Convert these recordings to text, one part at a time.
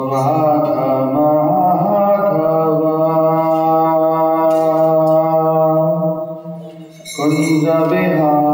Radha Madhava Kunja Bihari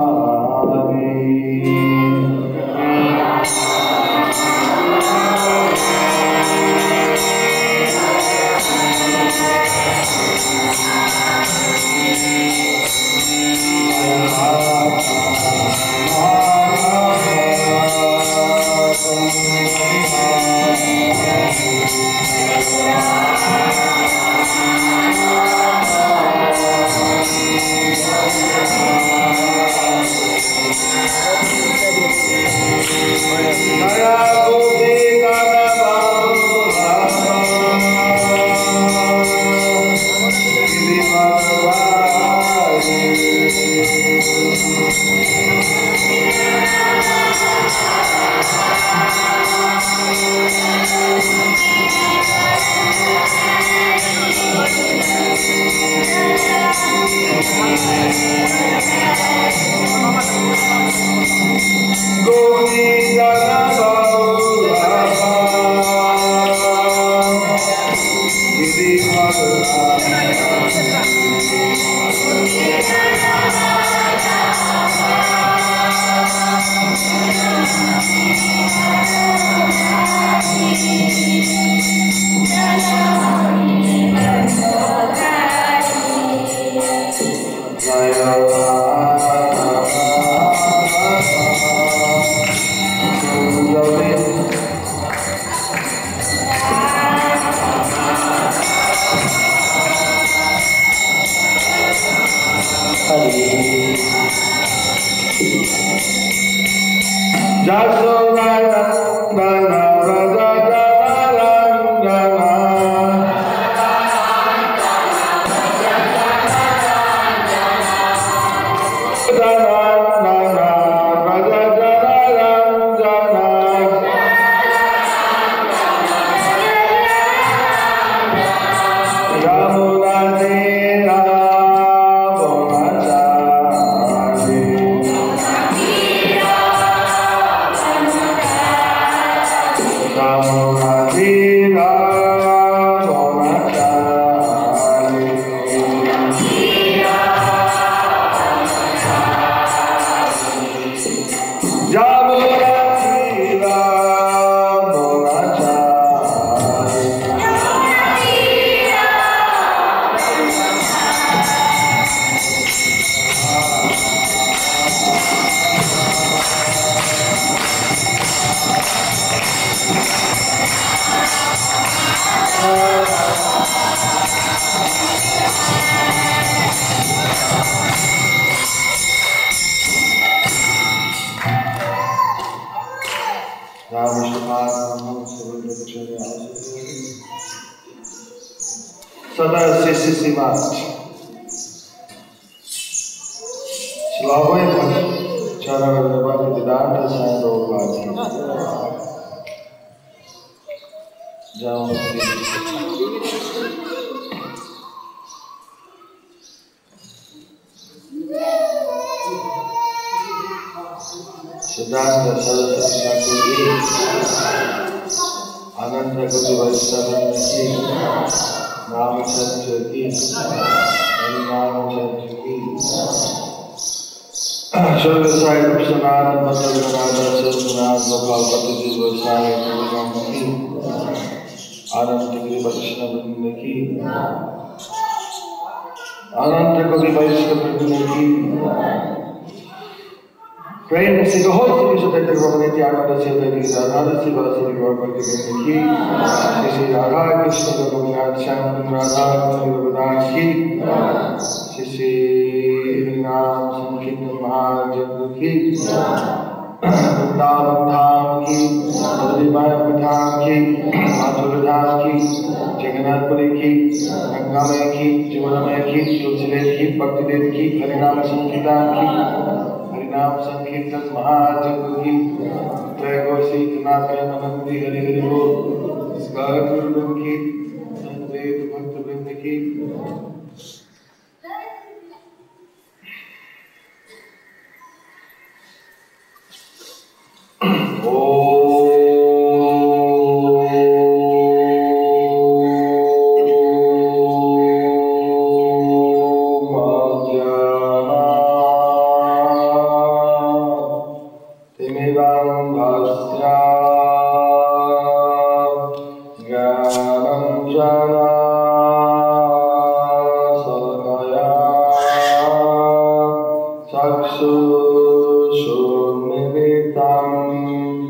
चक्षुषुन्मिलितं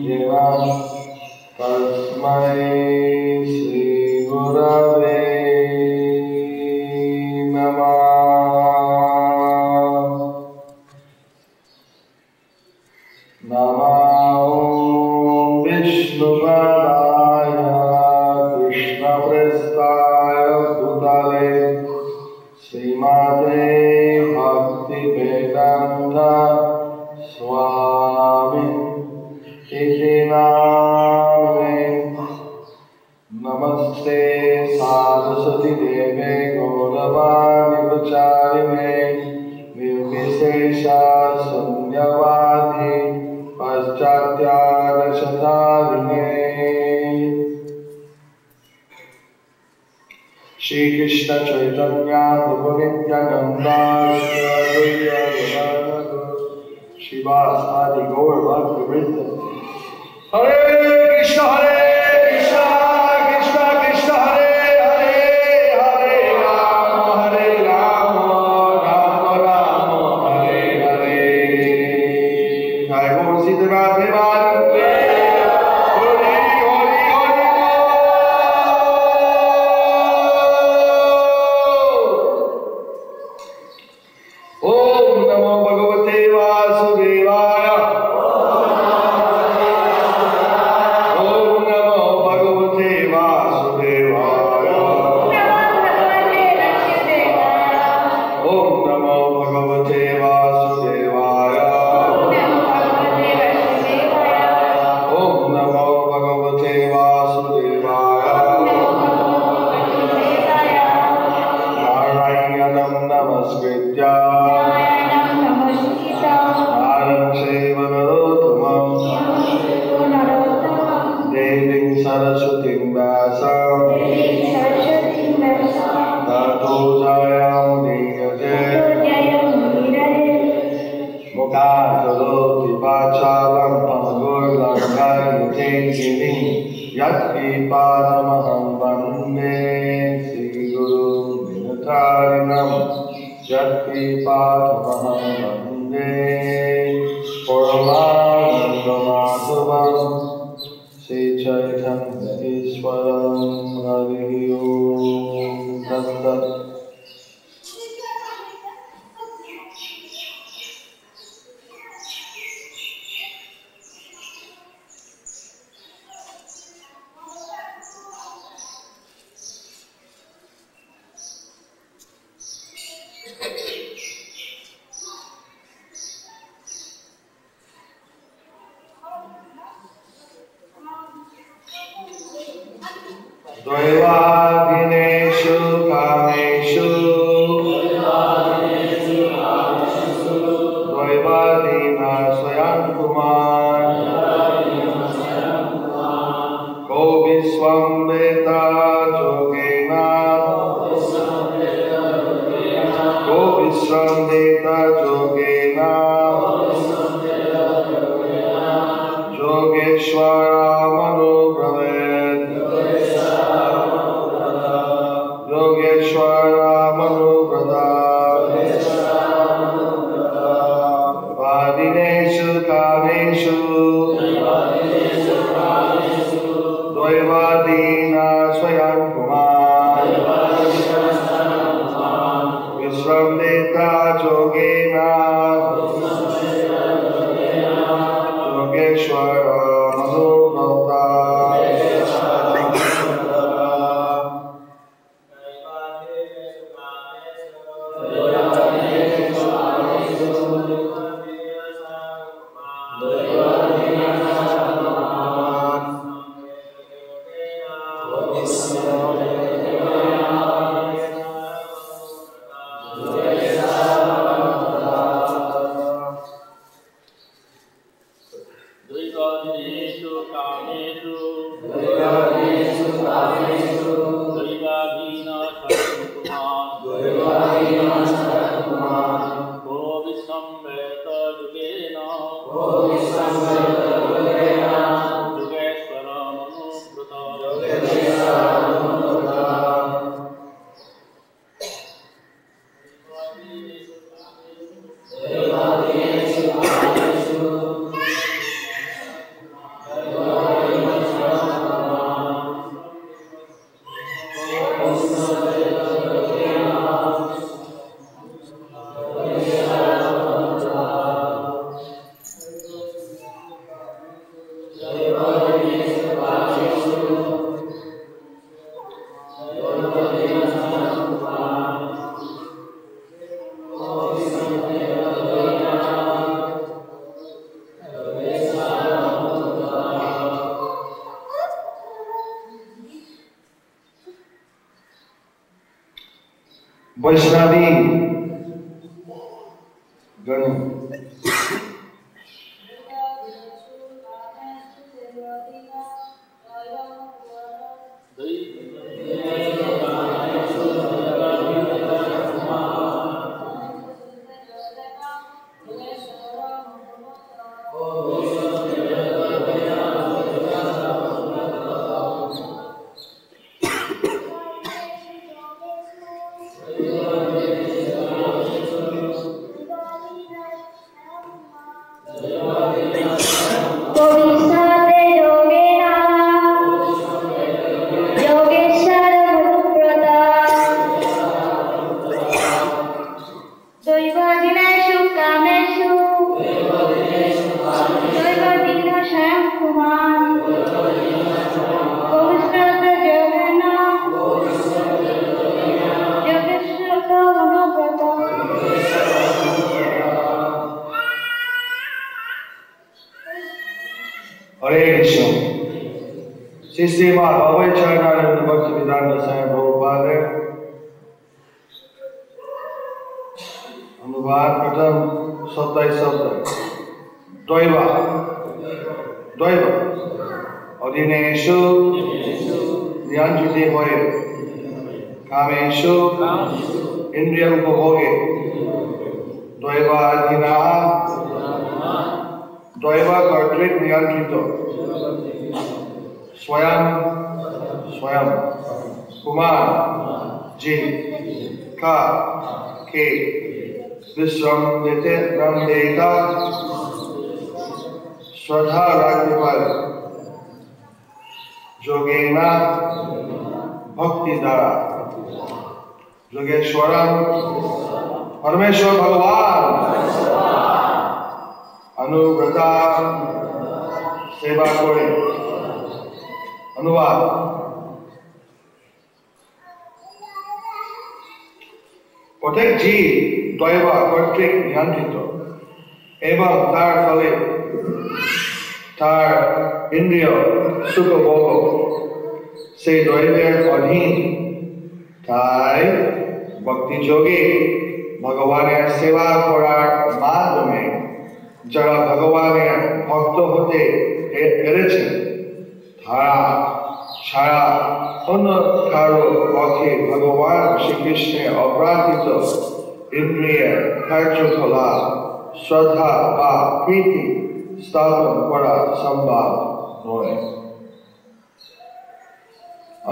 येन तस्मै श्रीगुरवे नमः। नमो विष्णुपदाय कृष्णप्रेष्ठाय भूतले श्रीमते भक्तिवेदान्त स्वामी इति नामिने। नमस्ते सारस्वती देवे गौरवाणी प्रचारिणे निर्विशेषा शून्यवादी पाश्चात्यादर्शधारिणे। श्री कृष्ण चैतन्य प्रभु नित्यानंद श्रीवासादि गौर भक्त वृंद। हरे कृष्ण कृष्ण कृष्ण हरे हरे, हरे राम राम राम हरे हरे। जय बोल सीता राधे राधे। यत्कृपातमहं वन्दे श्रीगुरुं यत्कृपातमहं वन्दे परमानन्दमाधवं श्रीचैतन्यईश्वरं। हरि ओम तत्सत्। दैवाधीनेषु कामेषु दैवाधीना स्वयं कुमार। को विश्वं वेत्ता योगेन, को विश्वं वेत्ता योगेन योगेश्वरमनुभवेत्। वादिनेषु कामेषु दैवाधीना स्वयं कुमार। विश्वं वेत्ता योगेन Hare Krishna. Srimad Bhagavad Charananda Bhaktivedanta Swami Prabhupada अनुवाद प्रथम 27 शब्द द्वैव अधीनेषु नियंत्रिते हये कामेषु इंद्रिय उपभोगे द्वैवाधीनः द्वैव कर्तृक नियंत्रित स्वयं कुमार जी का के विश्रम देते ब्रह्म देता श्रद्धा रखने पर जोगेना भक्ति द्वारा जोगेश्वरम परमेश्वर भगवान अनुव्रता सेवा करे अनुवाद প্রত্যেক জীব দৈব কর্তৃক নিয়ন্ত্রিত এবং তার ফলে তার ইন্দ্রিয় সুখভোগ সেই দৈবের অধীন তাই ভক্তি যোগে ভগবানের সেবা করার মাধ্যমে যারা ভগবানের ভক্ত হতে পেরেছেন তারা সারা অন্য কারো পক্ষে ভগবান শ্রীকৃষ্ণের অপ্রাকৃত ইন্দ্রিয় কার্যকলাপ শ্রদ্ধা বা প্রীতি স্থাপন করা সম্ভব নয়।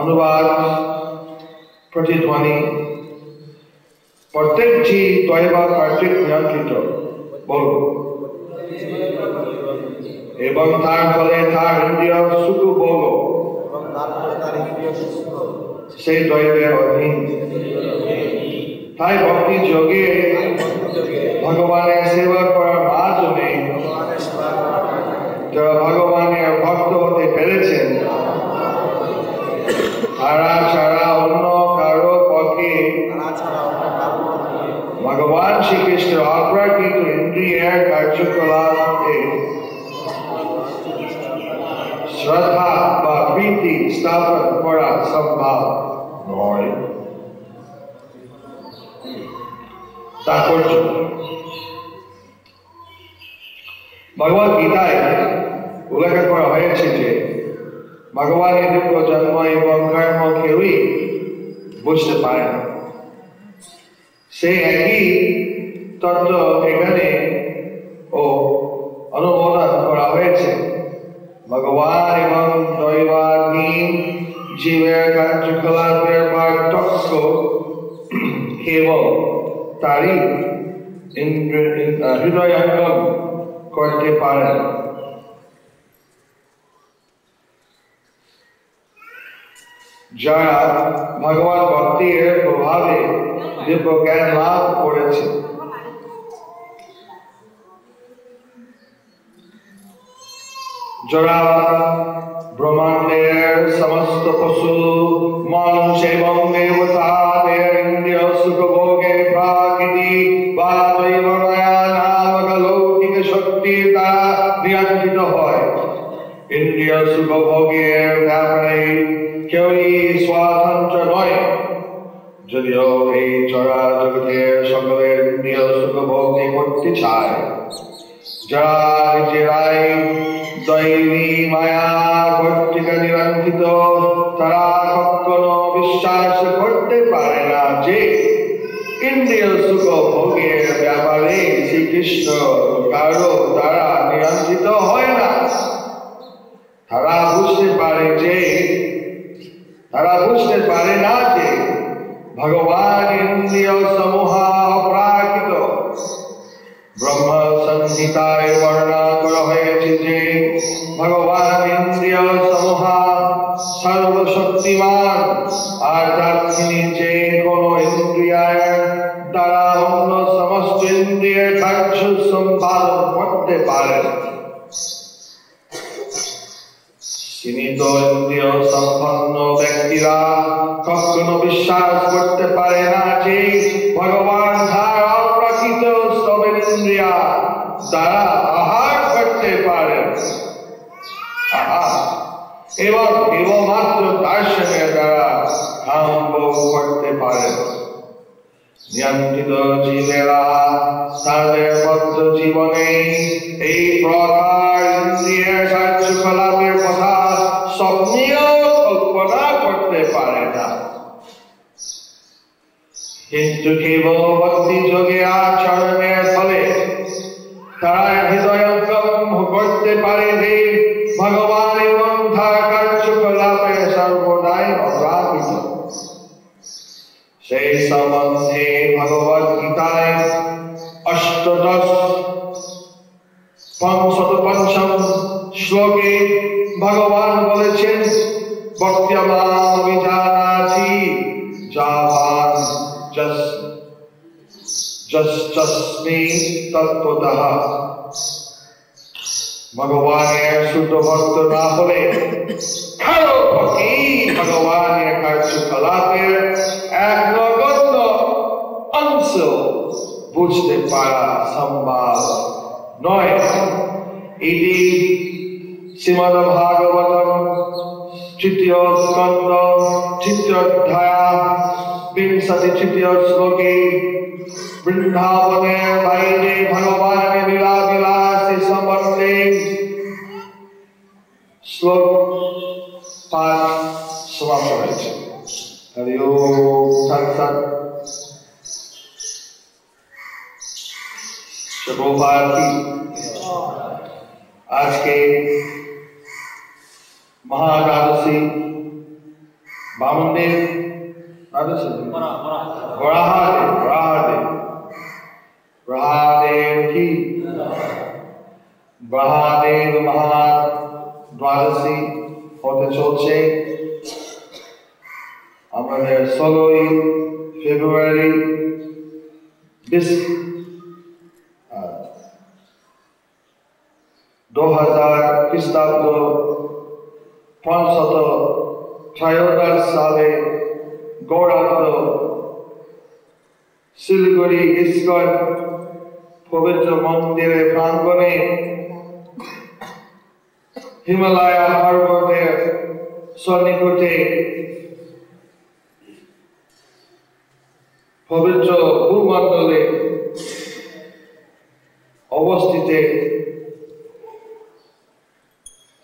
অনুবাদ প্রতিধ্বনি প্রত্যেক জীব দৈব কর্তৃক নিয়ন্ত্রিত বলুন এবং তার ফলে তার ইন্দ্রিয় সুখভোগ সেই দৈবের অধীন তাই ভক্তি যোগে ভগবানের সেবা করার মাধ্যমে যারা ভগবানের ভক্ত হতে পেরেছেন তারা ছাড়া অন্য কারো পক্ষে ভগবান শ্রীকৃষ্ণের অপ্রাকৃত ইন্দ্রিয়ের কার্যকলাপে শ্রদ্ধা বা প্রীতি স্থাপন করা সম্ভব নয়। তাৎপর্য ভগবদ গীতায় উল্লেখ করা হয়েছে যে ভগবানের দুঃখ জন্ম এবং কর্ম কেউই বুঝতে পারে না। সেই একই তত্ত্ব এখানে ও অনুমোদন করা হয়েছে। ভগবান এবং দৈবাধীন জীবের কার্যকলাপের পার্থক্য কেবল তারই হৃদয়ঙ্গম করতে পারেন। যারা ভগবান ভক্তির প্রভাবে দিব্য জ্ঞান লাভ করেছে যারা ব্রহ্মাণ্ডের সমস্ত পশু মানুষ এবং দেবতাদের ইন্দ্রিয় সুখভোগে প্রাকৃতি বা দৈব মায়া নামক লৌকিক শক্তি দ্বারা নিয়ন্ত্রিত হয়। ইন্দ্রিয় সুখভোগের ব্যাপারে কেউই স্বতন্ত্র নয়। যদিও এই চড়া জগতের সকলের ইন্দ্রিয় সুখভোগে করতে চায়, যারা নিজেরাই দৈবী মায়া কর্তৃক নিরঞ্জিত, তারা কখনো বিশ্বাস করতে পারে না যে ইন্দ্রিয় সুখ ভোগের ব্যাপারে শ্রীকৃষ্ণ কারো দ্বারা নিয়ন্ত্রিত হয় না। তারা বুঝতে পারে না যে ভগবান ইন্দ্রিয় সমূহ অপরাকৃত। ব্রহ্ম সংহিতায় বর্ণনা করা হয়েছে যে ভগবান ইন্দ্রিয় সমূহ সর্বশক্তিমান, আর তিনি যে কোনো ইন্দ্রিয়ের দ্বারা অন্য সমস্ত ইন্দ্রিয়ের কার্য সম্পাদন করতে পারেন। সীমিত ইন্দ্রিয় সম্পন্ন ব্যক্তিরা কখনো বিশ্বাস করতে পারে না যে ভগবান তার অপ্রাকৃত স্তবেন্দ্রিয়া দ্বারা আহার করতে পারেন এবং কেবলমাত্র দর্শনের দ্বারা সম্ভব করতে পারেন। নিয়ন্ত্রিত জীবেরা তাদের বদ্ধ জীবনে এই প্রকার ইন্দ্রিয়ের কার্যকলাপের কথা স্বপ্নেও কল্পনা করতে পারে না, কিন্তু কেবল ভক্তি যোগে আচরণের ফলে তারা হৃদয়ঙ্গম করতে পারে যে ভগবান এবং তার কার্যকলাপে সর্বদাই অপ্রাকৃত। সেই সম্বন্ধে ভগবদ গীতায় 8:5 শ্লোকে ভগবান বলেছেন, ভক্ত্যমাম বিজানাতি যাবান যস্মি তত্ত্বতঃ। ভগবানের শুদ্ধ ভক্ত না হলে কারো পক্ষে ভগবানের কার্যকলাপের এক নগণ্য অংশ বুঝতে পারা সম্ভব নয়। এটি শ্রীমদ্ ভাগবতম 3য় স্কন্ধ 3য় অধ্যায় 23 শ্লোকে বৃন্দাবনের বাইরে ভগবানের লীলা বিলাসী সম্বন্ধে শ্লোক পাঠ সমাপ্ত হয়েছে। হরি ওম তৎসৎ। আজকে মহাদ্বাদশী বামনদেব কি মহাদেব মহাদ্বাদশী হতে চলছে। আমাদের 16ই ফেব্রুয়ারি 2000 খ্রিস্টাব্দ 513 সালে গৌরাঙ্গ শিলিগুড়ি ইস্কন পবিত্র মন্দিরের প্রাঙ্গণে হিমালয় পর্বতের সন্নিকটে পবিত্র ভূমণ্ডলে অবস্থিত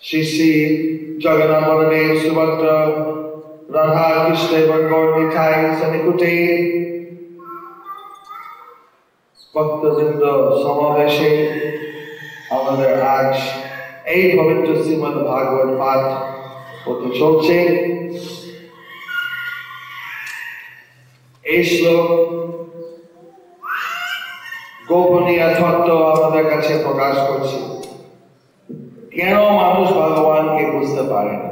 শ্রী শ্রী জগন্নাথ বলদেব সুভদ্রা রাধা কৃষ্ণ এবং গৌর নিতাই সন্নিকটে ভক্তবৃন্দ সমাবেশে আমাদের আজ এই পবিত্র শ্রীমদ্ ভাগবত পাঠ হতে চলছে। এই শ্লোক গোপনীয় তত্ত্ব আমাদের কাছে প্রকাশ করছে। কেন মানুষ ভগবানকে বুঝতে পারে না?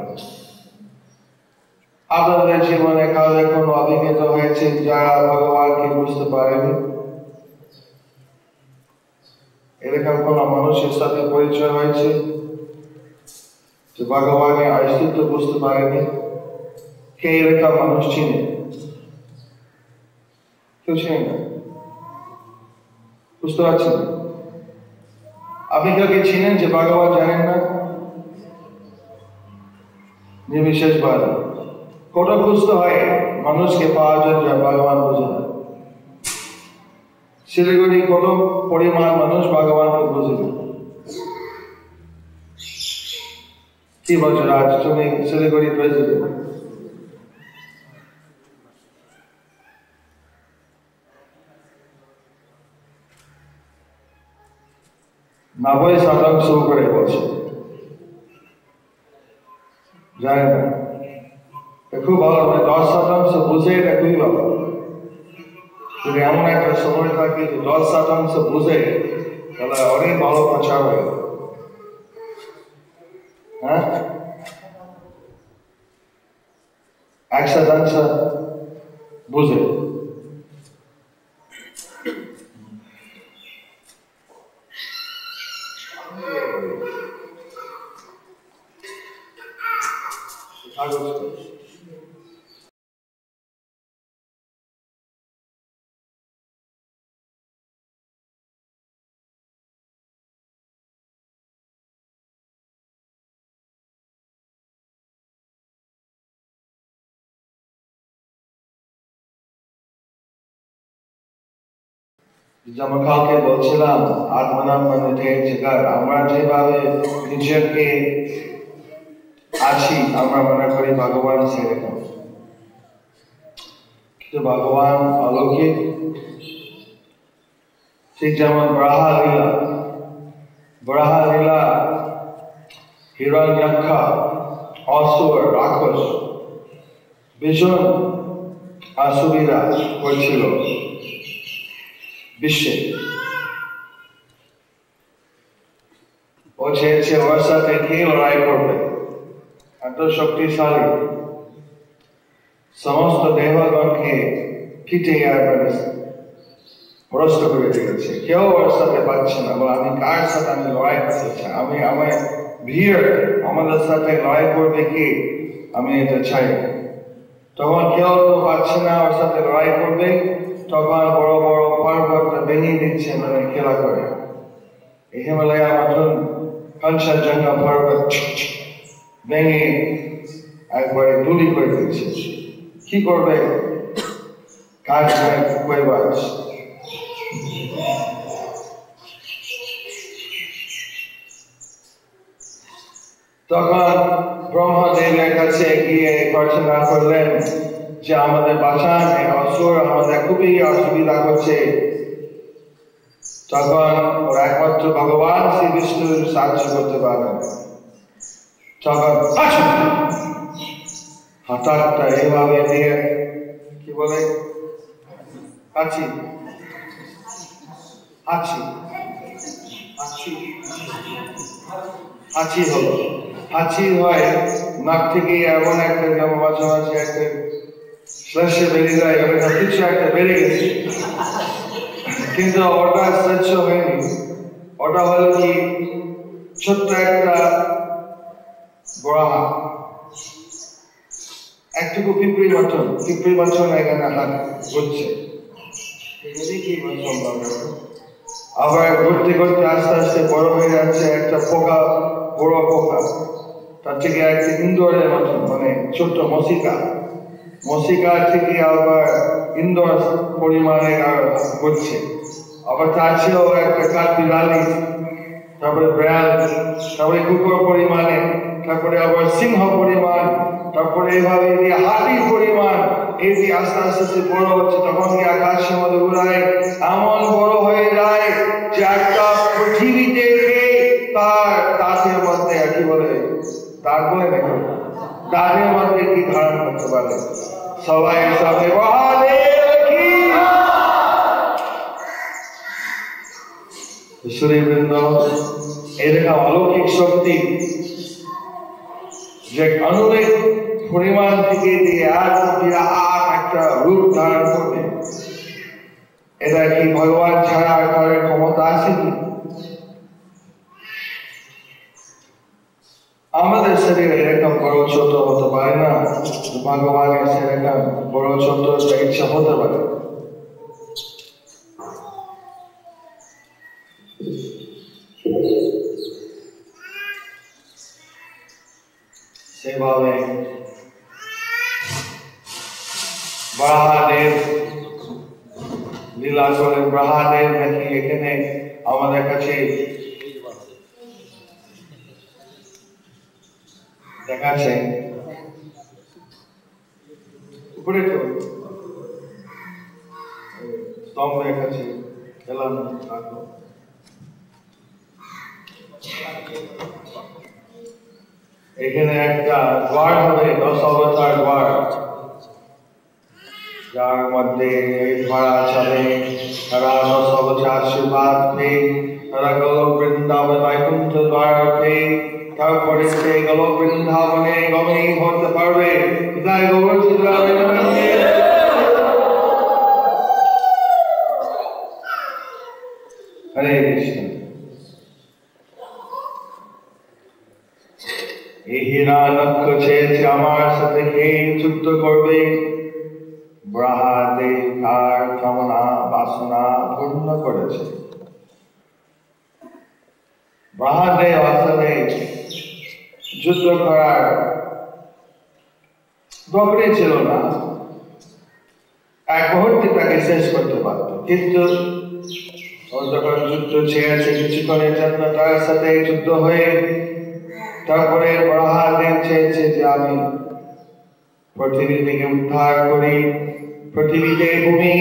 আপনাদের জীবনে কাউকে কোনো অভিজ্ঞতা হয়েছে যারা ভগবানকে বুঝতে পারেনি? এরকম কোন মানুষের সাথে পরিচয় হয়েছে যে ভগবানের অস্তিত্ব বুঝতে পারেনি? কে এরকম মানুষ চিনে? কেউ চিনে না? বুঝতে পারছেন? আপনি কাউকে চিনেন যে ভগবান জানেন না? নির্বিশেষভাবে কত বুঝতে হয় মানুষকে পাওয়া যায় ভগবান বোঝে না। শিলিগুড়ি কত পরিমাণ মানুষ ভগবানকে বোঝে না। কি বলছো রাজ, তুমি শিলিগুড়ি প্রেসিডেন্ট, নব্বই শতাংশ উপরে বলছে, জানে না। খুব ভালো, 10% বুঝে, এটা খুবই ভালো। যদি এমন একটা সময় থাকে যে 10% বুঝে, তাহলে অনেক ভালো প্রচার হয়। হ্যাঁ, 1% বুঝে। যেমন কালকে বলছিলাম, আত্মনাম মানে জায়গার আমরা যেভাবে নিজেকে আছি, আমরা মনে করি ভগবান সেরকম। কিন্তু ভগবান অলৌকিক। ঠিক যেমন বরাহ লীলা হিরণ্যাক্ষ, অসুর, রাক্ষস ভীষণ অসুবিধা করছিল বিশ্বে। ও চেয়েছে ওর সাথে কে লড়াই করবে, এত শক্তিশালী, সমস্ত দেবগণকে পিঠে ভ্রষ্ট করে দিয়েছে। কেউ ওর সাথে পাচ্ছে না। আমি কার সাথে আমি লড়াই করতে চাই? আমার ভিড় আমাদের সাথে লড়াই করবে কি? আমি এটা চাই। তখন কেউ তো পাচ্ছে না ওর সাথে লড়াই করবে, তখন বড় বড় পর্বত ভেঙে দিচ্ছে, মানে খেলা করে। এই হিমালয়া মতন কাঞ্চনজঙ্ঘা পর্বত ভেঙে একবারে ধুলি করে দিচ্ছে। কি করবে? কাজ নাই, কইবাজ। তখন ব্রহ্মদেবের কাছে গিয়ে প্রার্থনা করলেন যে আমাদের বাঁচান, অসুর আমাদের খুবই অসুবিধা করছে। তখন একমাত্র ভগবান শ্রী বিষ্ণু সাহায্য করতে পারেন। তখন হঠাৎ এইভাবে দিয়ে কি বলে, হাঁচি হলো। হাঁচি হয় নাক থেকে, এমন একটা যেমন মাঝে মাঝে একটা শ্লেষে বেরিয়ে যায়, ওটা কিছু একটা বেরিয়ে গেছে, কিন্তু ওটা স্বচ্ছ হয়নি। ওটা হলো কি, ছোট্ট একটা বড়া, একটুকু পিঁপড়ি মতন এখানে হাত ঘুরছে। আবার ঘুরতে ঘুরতে আস্তে আস্তে বড় হয়ে যাচ্ছে একটা পোকা, বড় পোকা। তার থেকে একটা ইন্দোরের মতন, মানে ছোট্ট মশিকা থেকে আবার ইন্দোর পরিমাণে ঘুরছে। আবার তার চেয়েও একটা কাঠবিড়ালি, তারপরে বিড়াল, তারপরে কুকুর পরিমাণে, তারপরে আবার সিংহ পরিমাণ, তারপরে এইভাবে হাতি পরিমাণ, এই যে আস্তে আস্তে বড় হচ্ছে। তখন কি আকাশের মধ্যে উড়ায়, এমন বড় হয়ে যায় যে একটা পৃথিবীতে তার দাঁতের মধ্যে কি বলে, দাঁত বলে দেখো, দাঁতের মধ্যে কি ধারণ করতে পারে। সবাই সবাই ঈশ্বরীবৃন্দ, এরকম অলৌকিক শক্তি যে অনুরেক পরিমাণ থেকে দিয়ে বিরাট একটা রূপ ধারণ করবে, এটা কি ভগবান ছাড়া করার ক্ষমতা আছে কি? আমাদের শরীর এরকম বড় ছোট হতে পারে না, ভগবানের সেরকম বড় ছোট ইচ্ছা হতে পারে। সেভাবে ব্রহ্মাদেব লীলা করেন। ব্রহ্মাদেব নাকি এখানে আমাদের কাছে দেখাচ্ছে উপরে তো স্তম্ভের কাছে এলাম থাকলো। এখানে একটা দ্বার হবে, 10 অবতার দ্বার, যার মধ্যে এই দ্বারা চলে তারা 10 অবতার আশীর্বাদ পেয়ে তারা গোলক বৃন্দাবন বৈকুণ্ঠ দ্বার পেয়ে তারপরে সে গোলক বৃন্দাবনে গমনে হতে পারবে। তাই গৌর হরে কৃষ্ণ। এই হিরণ্যক্ষ চেয়েছে আমার সাথে কে যুদ্ধ করবে। ব্রহ্মাদেব তার কামনা বাসনা পূর্ণ করেছে। ব্রহ্মাদেব আসলে যুদ্ধ করার দরকার ছিল না, এক মুহূর্তে তাকে শেষ করতে পারত, কিন্তু ও যখন যুদ্ধ চেয়েছে কিছুক্ষণের জন্য তার সাথে যুদ্ধ হয়ে তারপরে ব্রহ্মাদেব চেয়েছে যে আমি পৃথিবী থেকে উদ্ধার করি, পৃথিবীতে ভূমি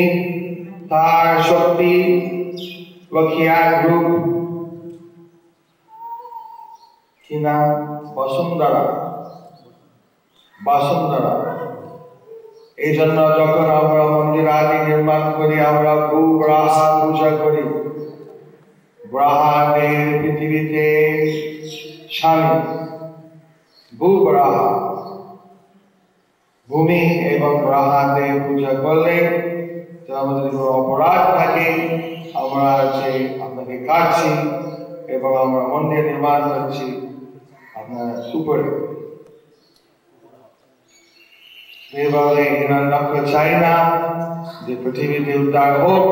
তার শক্তি লক্ষ্মীর রূপ কি নাম বসুন্ধরা, বসুন্ধরা। এই জন্য যখন আমরা মন্দির আদি নির্মাণ করি আমরা ব্রহ্মা পূজা করি। ব্রহ্মাদেব পৃথিবীতে স্বামী, ব্রহ্মা ভূমি এবং ব্রহ্মাদেব পূজা করলে আমাদের অপরাধ থাকে, আমরা যে আপনাকে কাটছি এবং আমরা মন্দির নির্মাণ করছি আপনার উপরে। এভাবে হিরণ্যক্ষ চাই না যে পৃথিবীতে উদ্ধার হোক,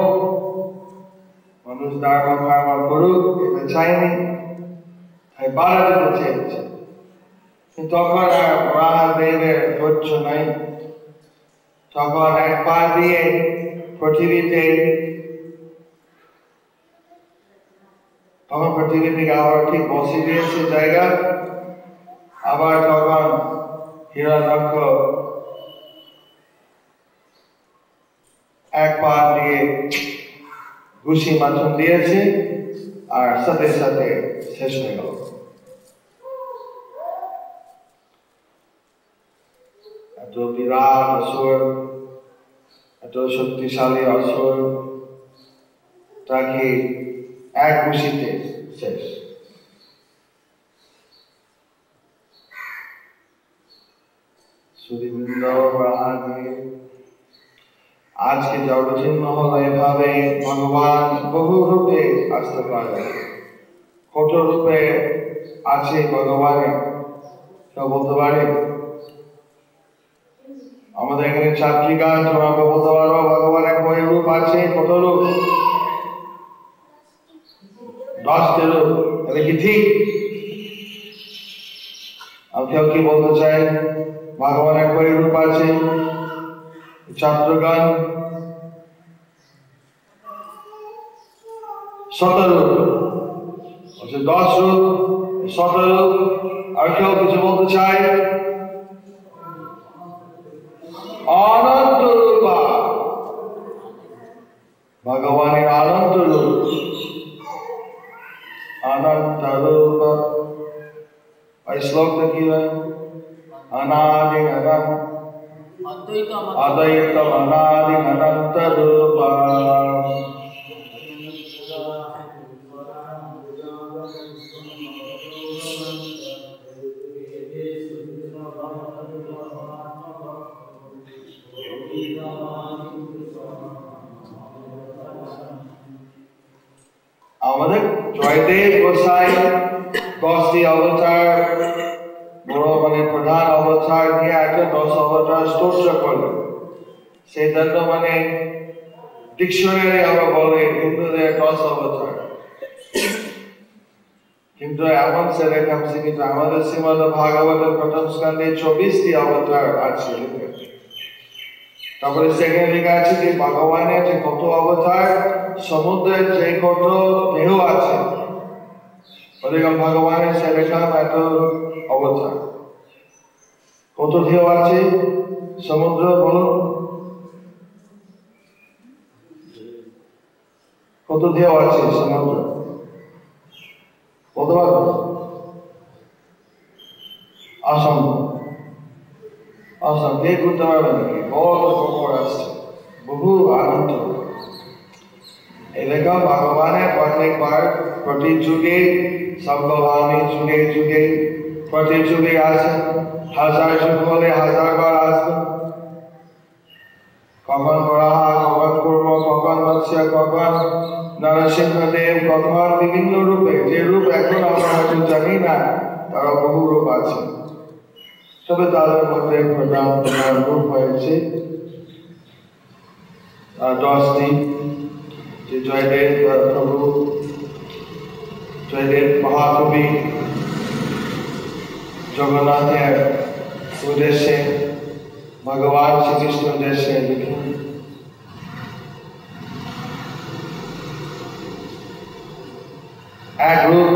মানুষ ধর্ম কর্ম করুক, এটা চাইনি, তাই বাধা দিতে চেয়েছে। তখন আর ব্রহ্মাদেবের ধৈর্য নাই, তখন এক পা দিয়ে পৃথিবীতে, তখন পৃথিবী থেকে আবার ঠিক বসে দিয়েছে জায়গা, আবার তখন হিরণ্যক্ষ এক পা দিয়ে ঘুষি মাথন দিয়েছে আর সাথে সাথে শেষ হয়ে গেল। এত বিরাট অসুর, এত শক্তিশালী অসুর, তাকে এক ঘুষিতে শেষ। সুধীবৃন্দ ব্রহ্মাদেব আজকে জগৎজীর্ণ হল এভাবে ভগবান বহু রূপে আসতে পারে, কত রূপে আছে ভগবানের কেউ বলতে পারে? আমাদের এখানে চাত্রিকা তোমরা বলতে পারো ভগবানের কয় রূপ আছে, কত রূপ? 10টি রূপ, এটা কি ঠিক? আর কেউ কি বলতে চাই ভগবানের কয় রূপ আছে? ছাত্রগণ 17 রূপ, 10 রূপ 17 রূপ। আর কেউ কিছু বলতে চাই? অনন্ত রূপ, ভগবানের অনন্ত রূপ, অনন্ত রূপ। এই শ্লোকটা কি হয়? অনাদি অনন্ত অদ্বৈতম অনাদি অনন্ত রূপ। আমাদের জয়দেব গোসাই 10টি অবতার বড় মানে প্রধান অবতার নিয়ে একটা 10 অবতার স্তোত্র করলেন। সেটা তো মানে ডিকশনারি আমরা বলে হিন্দুদের 10 অবতার, কিন্তু এমন সে দেখাচ্ছে কিন্তু আমাদের শ্রীমদ ভাগবতের প্রথম স্কন্ধে 24টি অবতার আছে। তারপরে সেকেন্ড লেখা আছে যে ভগবানের যে কত অবতার, সমুদ্রের যে কত দেহ আছে, ওরকম ভগবানের সেরকম এত অবতার। কত দেহ আছে সমুদ্র বলুন, কত দেহ আছে সমুদ্র বলতে পারবো? অসম্ভব, অসম্ভব, কে করতে পারবে নাকি? বহুত খবর আসছে, বহু আনন্দ। এরকম ভগবানের প্রত্যেকবার প্রতি যুগে সম্ভবামী যুগে যুগে প্রতি যুগে আসেন, হাজার যুগ হলে হাজারবার আসবেন। কখন বরাহা, কখন কুর্ম, কখন মৎস্য, কখন নরসিংহদেব, কখন বিভিন্ন রূপে, যে রূপ এখন আমরা হয়তো জানি না, তারা বহু রূপ আছে। তবে তাদের মধ্যে প্রধান প্রধান রূপ হয়েছে 10টি, যে জয়দেব প্রভু, জয়দেব মহাকবি জগন্নাথের উদ্দেশ্যে, ভগবান শ্রীকৃষ্ণ উদ্দেশ্যে লিখেন। এক রূপ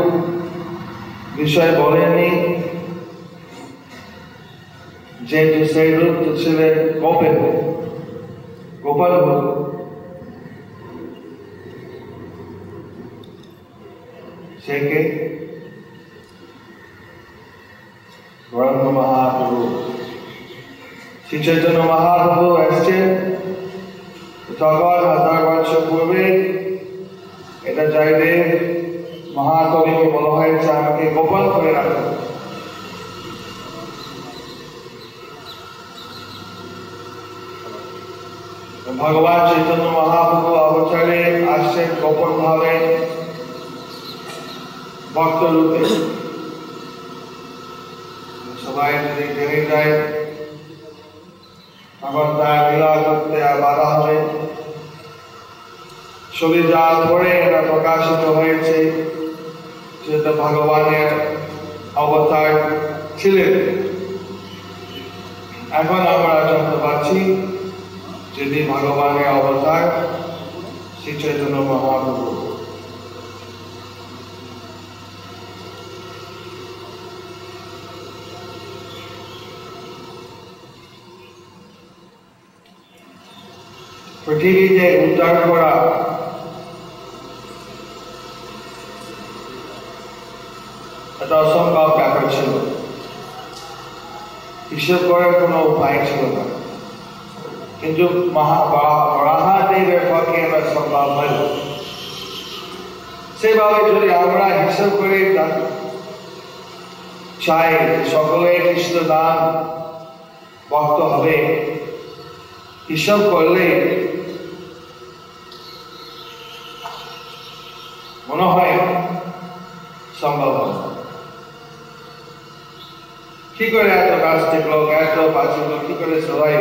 বিষয় বলেননি, যেহেতু সেই রূপ ছিলেন গোপেন, গোপাল রূপ। সে কে? গৌরাঙ্গ মহাপ্রভু, শ্রী চৈতন্য মহাপ্রভু এসছেন তখন 1000 বছর পূর্বে। এটা জয়দেব মহাকবিকে বলা হয়েছে আমাকে গোপন করে রাখো। ভগবান চৈতন্য মহাপ্রভু অবতারে আসছেন গোপন ভাবে, ভক্ত রূপে। সবাই যদি জেনে যায় তখন তার লীলা করতে বাধা হবে। শরীর যাওয়ার পরে এটা প্রকাশিত হয়েছে যেটা ভগবানের অবতার ছিলেন। এখন আমরা জানতে পারছি যদি ভগবানের অবতার শ্রী চৈতন্য মহাপ্রভু। পৃথিবীতে উদ্ধার করা এটা অসম্ভব ব্যাপার ছিল, হিসেব করার কোনো উপায় ছিল না। কিন্তু বরাহদেবের পক্ষে আমরা সম্ভব হল। সেভাবে যদি আমরা হিসেব করে চাই সকলে কৃষ্ণ দান ভক্ত হবে, হিসাব করলে মনে হয় সম্ভব হবে। কি করে এত নাস্তিক লোক, এত প্রাচীন লোক, কি করে সবাই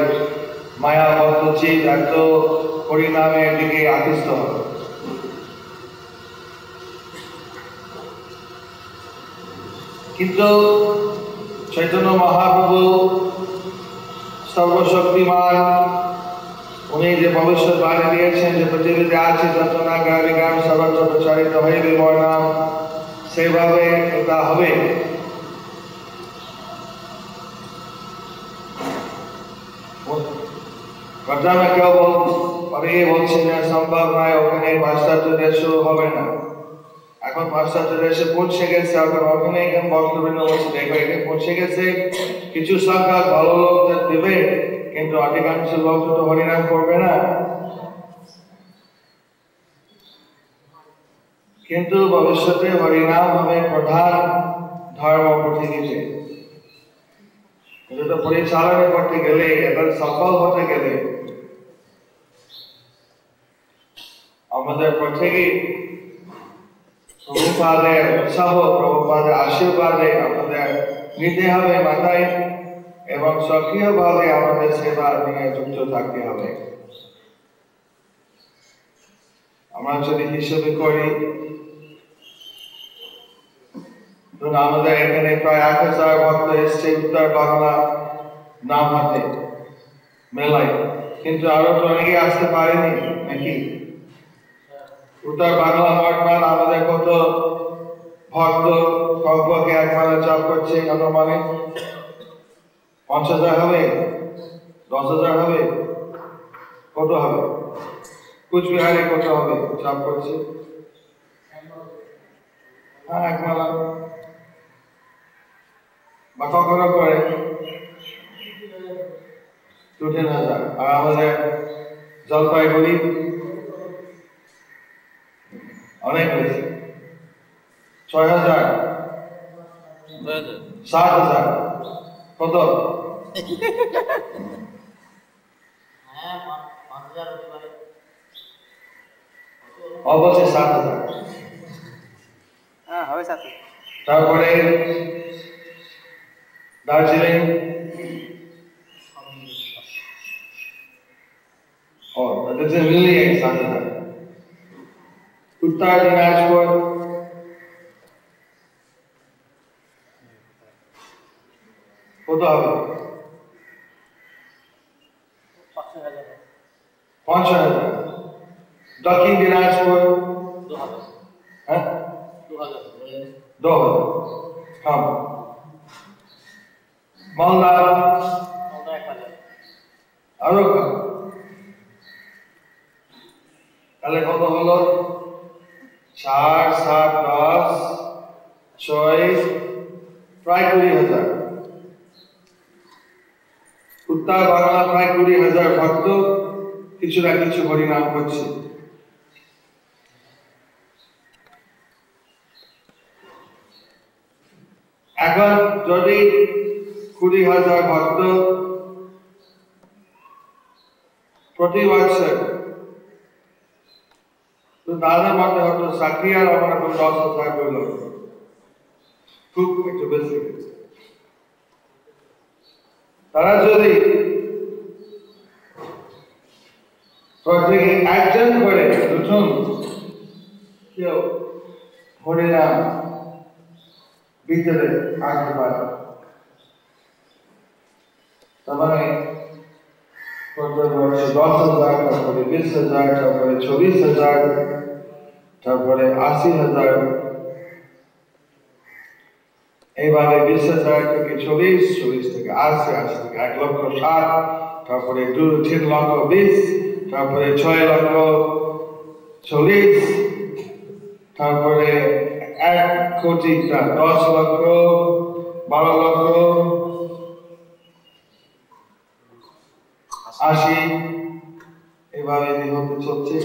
মায়া ভক্ত চিত এত হরিনামের দিকে আকৃষ্ট হবে? কিন্তু চৈতন্য মহাপ্রভু সর্বশক্তিমান, উনি যে ভবিষ্যৎবাণী দিয়েছেন যে পৃথিবীতে আছে যত না গাড়ি গান সর্বত্র প্রচারিত হইবে মোর নাম, সেভাবে এটা হবে। প্রথমে কেউ বলছেন সম্ভব নয়, ওখানে পাশ্চাত্য দেশও হবে না। এখন পাশ্চাত্য দেশে পৌঁছে গেছে, এখন ওখানে বক্তবৃন্দ বলছে দেখো এখানে পৌঁছে গেছে, কিছু সংখ্যক ভালো লোক দেবে, কিন্তু অধিকাংশ লোক তো হরিনাম করবে না। কিন্তু ভবিষ্যতে হরিনাম হবে প্রধান ধর্ম পৃথিবীতে। এটা পরিচালনা করতে গেলে, এটা সফল হতে গেলে আমাদের প্রত্যেকে প্রভুপাদের উৎসাহ, প্রভুপাদের আশীর্বাদে আমাদের নিতে হবে মাথায়, এবং সক্রিয়ভাবে আমাদের সেবা নিয়ে যুক্ত থাকতে হবে। আমরা যদি হিসেবে করি, আমাদের এখানে প্রায় 1000 ভক্ত এসছে উত্তর বাংলা নাম হাতে মেলায়। কিন্তু আরো তো অনেকে আসতে পারেনি নাকি? উত্তর বাংলা মঠমান আমাদের কত ভক্ত কমপক্ষে 1 মালা জপ করছে, মানে 50,000 হবে, 10,000 হবে, কত হবে? কুচবিহারে কত হবে জপ করছে? হ্যাঁ, 1 মালা বা কখনো করে 2-3,000। আর আমাদের জলপাইগুড়ি অনেক বেশি, 6,000, 7,000, কত? অবশ্যই 7,000। তারপরে দার্জিলিং, উত্তর দিনাজপুর কত হবে? 5,000। দক্ষিণ দিনাজপুর 2,000। হ্যাঁ, মালদা আরো কম। তাহলে কত হলো? 4, 7, 10, 6, প্রায় 20,000। উত্তর বাংলা প্রায় 20,000 ভক্ত কিছু না কিছু হরিনাম করছে। এখন যদি 20,000 ভক্ত প্রতি বছর, তো তাদের মধ্যে হয়তো সাকিয়ার আমরা 10,000 হইল, খুব একটু বেশি। তারা যদি প্রত্যেকে একজন করে নতুন কেউ হরিনাম ভিতরে আনতে পারে, তার মানে প্রত্যেক বছর 10,000, তারপরে 20,000, তারপরে 24,000, তারপরে 80,000, এইভাবে 20,000 থেকে 40, 40 থেকে 80, 80 থেকে 1,60,000, তারপরে 3 লক্ষ 20, তারপরে 6 লক্ষ 40, তারপরে 1 কোটি 10 লক্ষ, 12 লক্ষ 80, এভাবে হতে চলছে।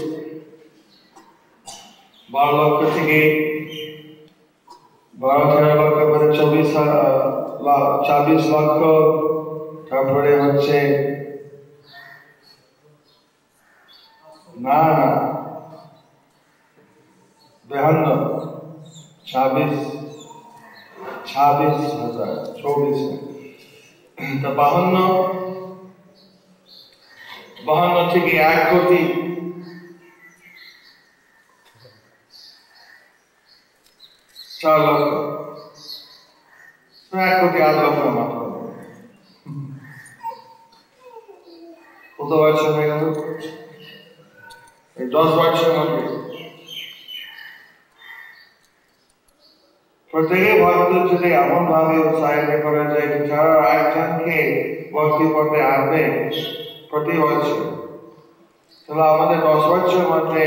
12 লক্ষ থেকে 12-13 লক্ষ, পরে 24 লক্ষ, তারপরে হচ্ছে না 52, 26,000, 24, তো 52 থেকে 1 কোটি 4 লক্ষ, 1 কোটি 8 লক্ষ মাত্র। কত বছর হয়ে গেল? এই 10 বছরের মধ্যে প্রত্যেকে ভক্ত যদি এমন ভাবে উৎসাহিত করা যায় যারা একজনকে ভক্তি পথে আনবে প্রতি বছর, তাহলে আমাদের 10 বছরের মধ্যে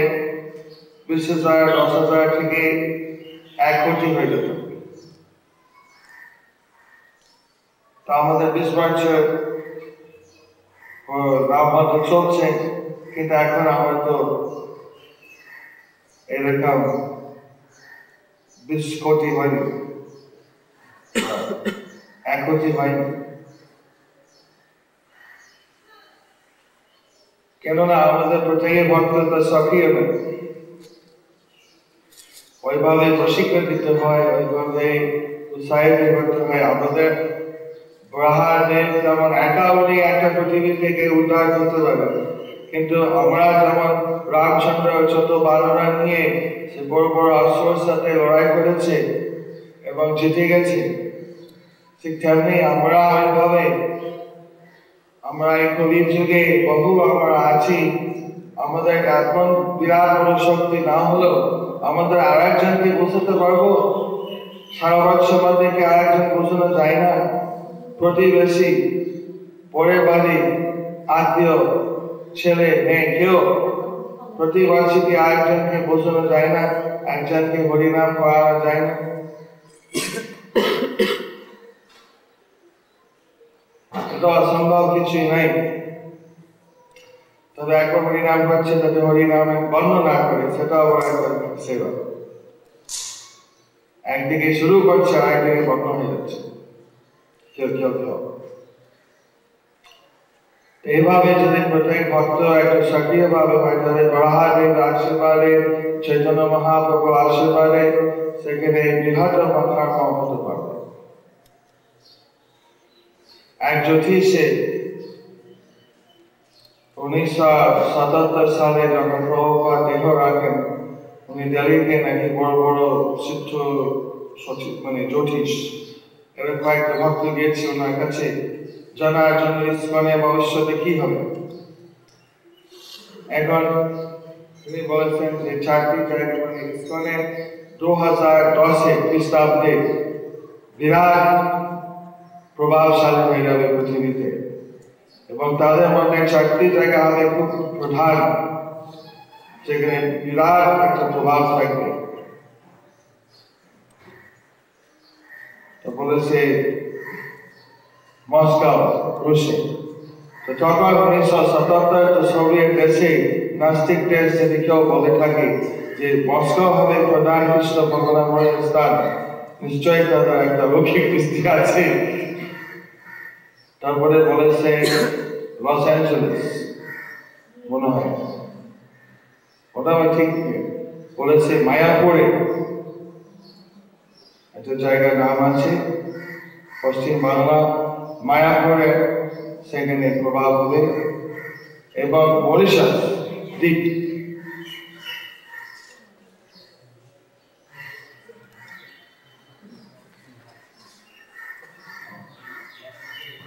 20,000, 10,000 থেকে 1 কোটি হয়ে যেত। তা আমাদের 20 বছর রামভদ্র চলছে, কিন্তু এখন আমরা তো এরকম 20 কোটি হয়নি, 1 কোটি হয়নি। কেননা আমাদের প্রত্যেকের ভক্ত সক্রিয় নয়, ওইভাবে প্রশিক্ষণ দিতে হয়, ওইভাবে উৎসাহিত করতে হয়। আমাদের ব্রহ্মাণ্ডের যেমন একা উনি একটা পৃথিবী থেকে উদ্ধার করতে পারে, কিন্তু আমরা যেমন রামচন্দ্র ছোট বানরা নিয়ে সে বড় বড় অসুরের সাথে লড়াই করেছে এবং জিতে গেছে, ঠিক তেমনি আমরা ওইভাবে আমরা এই কলির যুগে বহু আমরা আছি, আমাদের এখন বিরাট বড় শক্তি না হলেও আমাদের আর একজনকে বোঝাতে পারবো। সারা বছর মধ্যে আর একজন বোঝানো যায় না? প্রতিবেশী, পরের বাড়ি, আত্মীয়, ছেলে মেয়ে, কেউ প্রতিবাসীকে আরেকজনকে বোঝানো যায় না? একজনকে হরিনাম করানো যায় না? এটা অসম্ভব কিছুই নাই। তবে একবার হরিনাম করছে, তাতে হরিনামে বন্ধ না করে সেটাও সেবা। একদিকে শুরু করছে আর একদিকে বন্ধ হয়ে যাচ্ছে, কেউ কেউ কেউ। এইভাবে যদি প্রত্যেক ভক্ত একটা সক্রিয় ভাবে হয়, তাহলে বরাহদেব আশীর্বাদে, চৈতন্য মহাপ্রভু আশীর্বাদে সেখানে বৃহৎ মন্ত্রাম হতে পারবে। এক জ্যোতিষে 1977 সালে যখন প্রভুপাদ দেহ রাখেন, উনি দিল্লিতে নাকি বড় বড় সিদ্ধ সচিব মানে জ্যোতিষ এর কয়েকটা ভক্ত গিয়েছে ওনার কাছে জানার জন্য ইস্কনে ভবিষ্যতে কি হবে। এখন তিনি বলেছেন যে চারটি জায়গা মানে ইস্কনে 2010 খ্রিস্টাব্দে বিরাট প্রভাবশালী হয়ে যাবে পৃথিবীতে, এবং তাদের মধ্যে চারটি জায়গা হবে খুব প্রধান, যেখানে বিরাট একটা প্রভাব থাকবে। তো বলেছে মস্কো, রুশে। তো তখন 1977 তো সোভিয়েত দেশে নাস্তিক দেশ যদি কেউ বলে থাকে যে মস্কো হবে প্রধান কৃষ্ণ ভগবানের স্থান, নিশ্চয়ই তাদের একটা লৌকিক দৃষ্টি আছে। তারপরে বলেছে লস অ্যাঞ্জেলেস, মনে হয় ওটা ঠিক বলেছে। মায়াপুরে একটা জায়গার নাম আছে পশ্চিম বাংলা, মায়াপুরে সেখানে প্রভাব হবে, এবং মরিশাস দ্বীপ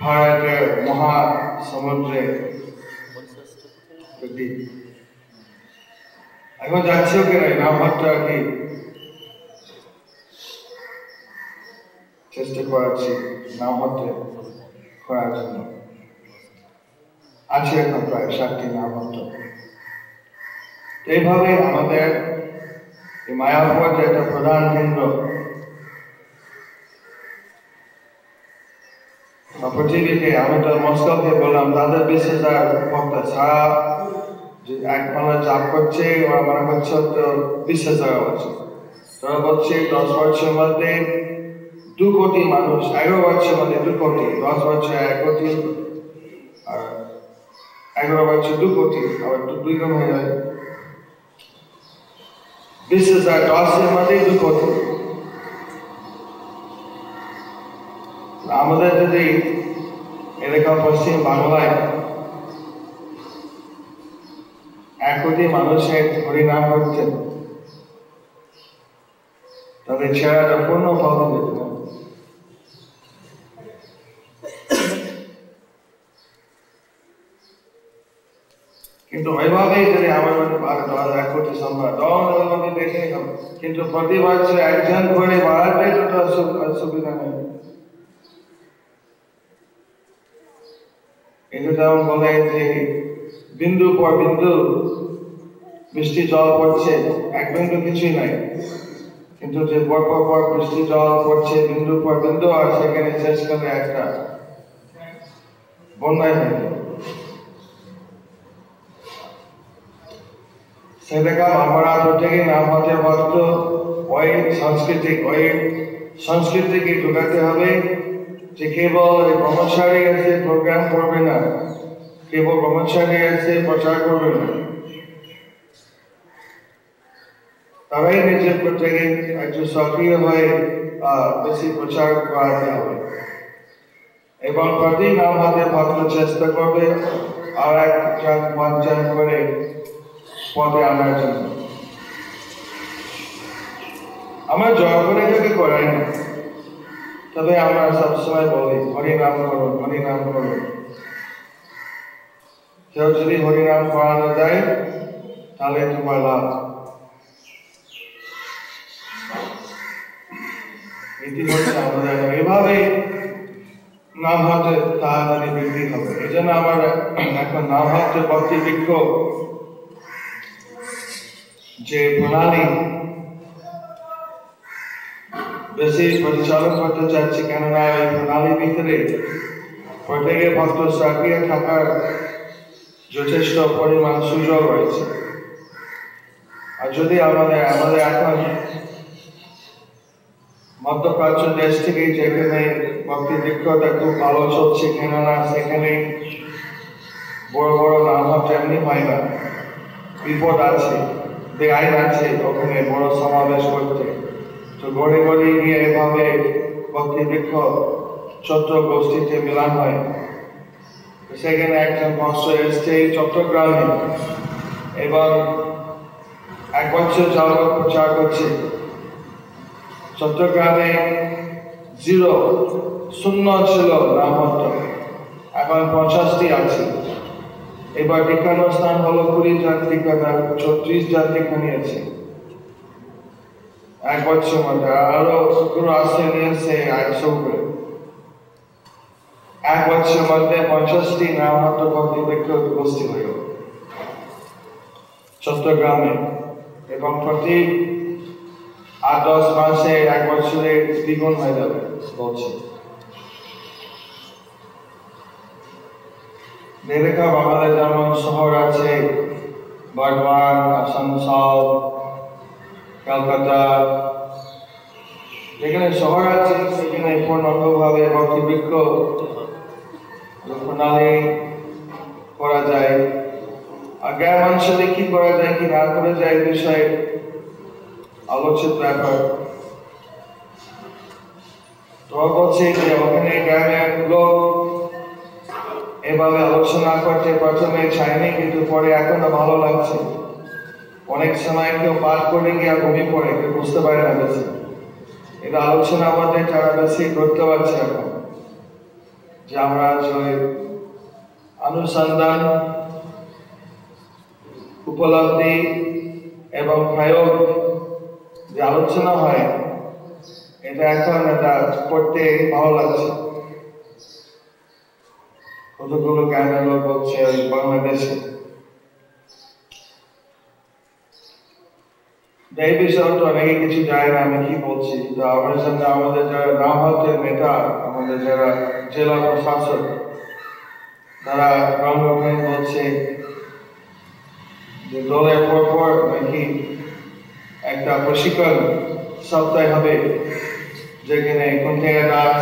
ভারতের মহাসমুদ্রে দ্বীপ। এখন যাচ্ছে ওখানে নামটা কি চেষ্টা করাচ্ছি নামহট্ট করার জন্য। আছে এখন প্রায় 7টি নামহট্ট। এইভাবে আমাদের মায়াপুর যে একটা প্রধান কেন্দ্র, পৃথিবীতে আমি তো মস্কোকে বললাম তাদের 20,000 ভক্ত ছাড়া যে এক মালা চাপ করছে, ওরা মনে করছে তো 20,000 আছে। তারা বলছে 10 বছরের মধ্যে 2 কোটি মানুষ, 11 বছরের মধ্যে 2 কোটি, 10 বছরে 1 কোটি, আর 11 বছর 2 কোটি, আবার 2 গুণ হয়ে যায় 20,000, 10-এর মধ্যে 2 কোটি। আমাদের যদি এরকম পশ্চিম বাংলায় 1 কোটি মানুষের হরিনাম করছেন, তাদের চেহারাটা পূর্ণ ফল দিত। কিন্তু ওইভাবেই যদি আমার মধ্যে 1 কোটি সম্ভব দেখে নিলাম, কিন্তু প্রতি বছর একজন করে বাড়াতে তো অসুবিধা নেই। এটা যেমন বলে যে বিন্দু পর বিন্দু বৃষ্টি জল পড়ছে, এক বিন্দু কিছুই নাই, কিন্তু যে পর পর বৃষ্টি জল পড়ছে বিন্দু পর বিন্দু, আর সেখানে শেষ করে একটা বন্যায় থাকে। সেরকম আমরা প্রত্যেকে নাম হতে ভক্ত ওই সংস্কৃতিকে ঢুকাতে হবে যে কেবল ব্রহ্মচারী আছে প্রোগ্রাম করবে না, কেবল ব্রহ্মচারী আছে প্রচার করবে না, তারাই নিজের প্রত্যেকে একটু সক্রিয় হয়ে বেশি প্রচার করাতে হবে, এবং প্রতি নাম হাতে ভক্ত চেষ্টা করবে আর একজন পঞ্চান করে পথে আনার জন্য। আমরা জয়পুরে যদি করাই না, তবে আমরা সবসময় বলি হরিনাম করুন, হরিনাম করুন। কেউ যদি হরিনাম করানো যায় তাহলে তোমার লাভ। এটি হচ্ছে আমাদের এভাবে নাম হচ্ছে তাড়াতাড়ি বৃদ্ধি হবে। এই জন্য আমার এখন নাম হচ্ছে ভক্তি বৃক্ষ যে প্রণালী বেশি পরিচালন করতে চাচ্ছি, কেননা এই প্রণালীর ভিতরে প্রত্যেকে ভক্ত সক্রিয় থাকার যথেষ্ট পরিমাণ সুযোগ রয়েছে। আর যদি আমাদের এখন মধ্যপ্রাচ্য দেশ থেকে যেখানে ভক্তি বৃক্ষটা খুব ভালো চলছে, কেননা সেখানে বড় বড় নাম হচ্ছে এমনি হয় না, বিপদ আছে, বেআইন আছে ওখানে বড় সমাবেশ করতে। তো গড়ে গড়ে গিয়ে এভাবে ভক্তি বৃক্ষ ছোট্ট গোষ্ঠীতে মিলান হয়। সেখানে একজন ভক্ত এসছে চট্টগ্রামে এবং 1 বছর যাবত প্রচার করছে। চট্টগ্রামে 0 শূন্য ছিল নামমাত্র, এখন 50টি আছে। এবার টিকানুষ্ঠান হলো 20 জন টিকানা, 36 জন টিকা নিয়েছে 1 বছর মধ্যে। আরো গুরু আসতে নিয়েছে 100 করে। 1 বছর মধ্যে 50টি নামমাত্র ভক্তি বৃক্ষ গোষ্ঠী হয়ে গেল চট্টগ্রামে, এবং প্রতি 8-10 মাসে 1 বছরে দ্বিগুণ হয়ে যাবে বলছে। দেখো আমাদের যেমন শহর আছে বর্ধমান, আসানসোল, কলকাতা, যেখানে শহর আছে সেখানে পূর্ণাঙ্গভাবে ভক্তি বৃক্ষ প্রণালী করা যায়। আর গ্রাম অঞ্চলে কি করা যায় কি না করা যায় বিষয়ে আলোচিত ব্যাপার। তো বলছে যে ওখানে গ্রামের লোক এভাবে আলোচনা করতে প্রথমে চায়নি, কিন্তু পরে এখনো ভালো লাগছে। অনেক সময় কেউ পাঠ করে গিয়ে ঘুমিয়ে পড়ে, কেউ বুঝতে পারে না বেশি। এটা আলোচনা আমাদের যারা বেশি করতে পারছে এখন, যে আমরা অনুসন্ধান, উপলব্ধি এবং প্রয়োগ যে আলোচনা হয়, এটা এখন এটা করতে ভালো লাগছে। কতগুলো জ্ঞানের লোক বলছে বাংলাদেশে এই বিষয়ে তো অনেকে কিছু যায় না, আমি কি বলছি। তো আমার সামনে আমাদের যারা রামহতের নেতা, আমাদের যারা জেলা প্রশাসক, তারা রঙ বলছে যে দলের পর নাকি একটা প্রশিক্ষণ সপ্তাহে হবে, যেখানে কন্টেনার নাচ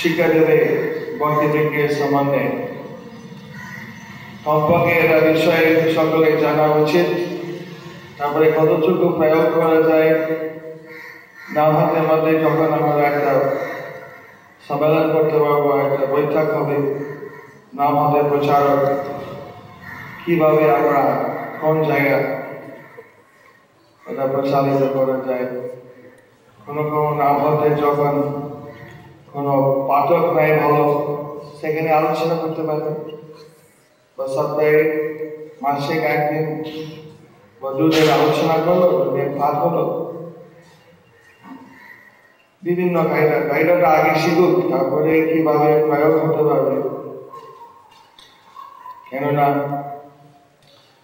শিক্ষা দেবে ভক্তি বৃক্ষের সম্বন্ধে। কমপক্ষে এটা বিষয়ে সকলে জানা উচিত। তারপরে কতটুকু প্রয়োগ করা যায় নাম হাতের মধ্যে, যখন আমরা একটা সম্মেলন করতে পারবো, একটা বৈঠক হবে নাম হাতের প্রচারক, কিভাবে আমরা কোন জায়গা এটা প্রচারিত করা যায়। কোনো নাম হাতে যখন কোনো পাঠক নাই ভালো, সেখানে আলোচনা করতে পারবে, বা সপ্তাহে মাসে 1 দিন বা 2 দিন আলোচনা করলো, পাঠ হলো। বিভিন্ন কায়দাটা আগে শিখুক, তারপরে কিভাবে প্রয়োগ হতে পারবে। কেননা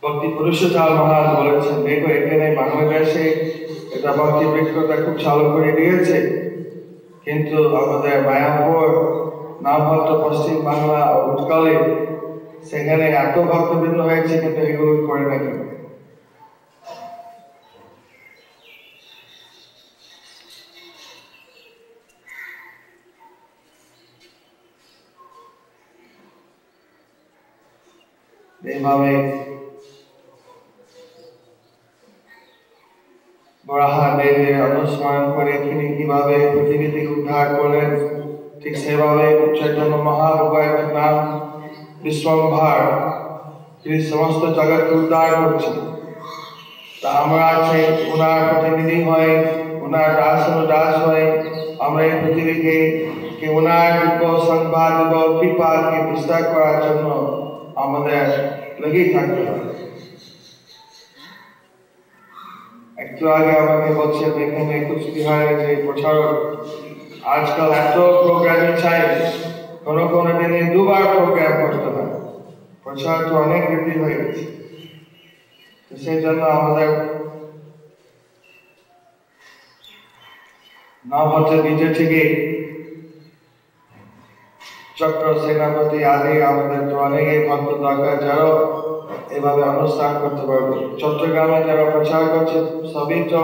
ভক্তি পুরুষোত্তম মহারাজ বলেছেন, দেখো এখানে বাংলাদেশে এটা ভক্তি বৃক্ষটা খুব চালু করে দিয়েছে, কিন্তু আমাদের মায়াপুর, নামহট্ট, পশ্চিম বাংলা, উৎকলে সেখানে এত ভক্তবৃন্দ হয়েছে, কিন্তু এগুলো করে না কেন? এইভাবে বরাহদেবের অনুস্মরণ করে তিনি কিভাবে পৃথিবীকে উদ্ধার করলেন, ঠিক সেভাবে চৈতন্য মহাপ্রভুর নাম বিশ্বম্ভর, তিনি সমস্ত জগৎকে উদ্ধার করছেন। তা আমরা আছে ওনার প্রতিনিধি হয়ে, ওনার দাস হয়ে আমরা এই পৃথিবীকে ওনার সংবাদ এবং কৃপাকে বিস্তার করার জন্য আমাদের লেগেই থাকতে হবে। একটু আগে আমাকে বলছেন এখানে কুচবিহারে যে প্রচারক আজকাল এত প্রোগ্রামিং চাই, কোনো কোনো দিনে 2বার প্রোগ্রাম করতে হয়, প্রচার তো অনেক বৃদ্ধি হয়ে গেছে। সেই জন্য আমাদের নাম হচ্ছে নিজে থেকে চক্র সেনাপতি আদি, আমাদের তো অনেকেই ভক্ত দরকার যারা এভাবে অনুষ্ঠান করতে পারবে। চট্টগ্রামে যারা প্রচার করছে সবই তো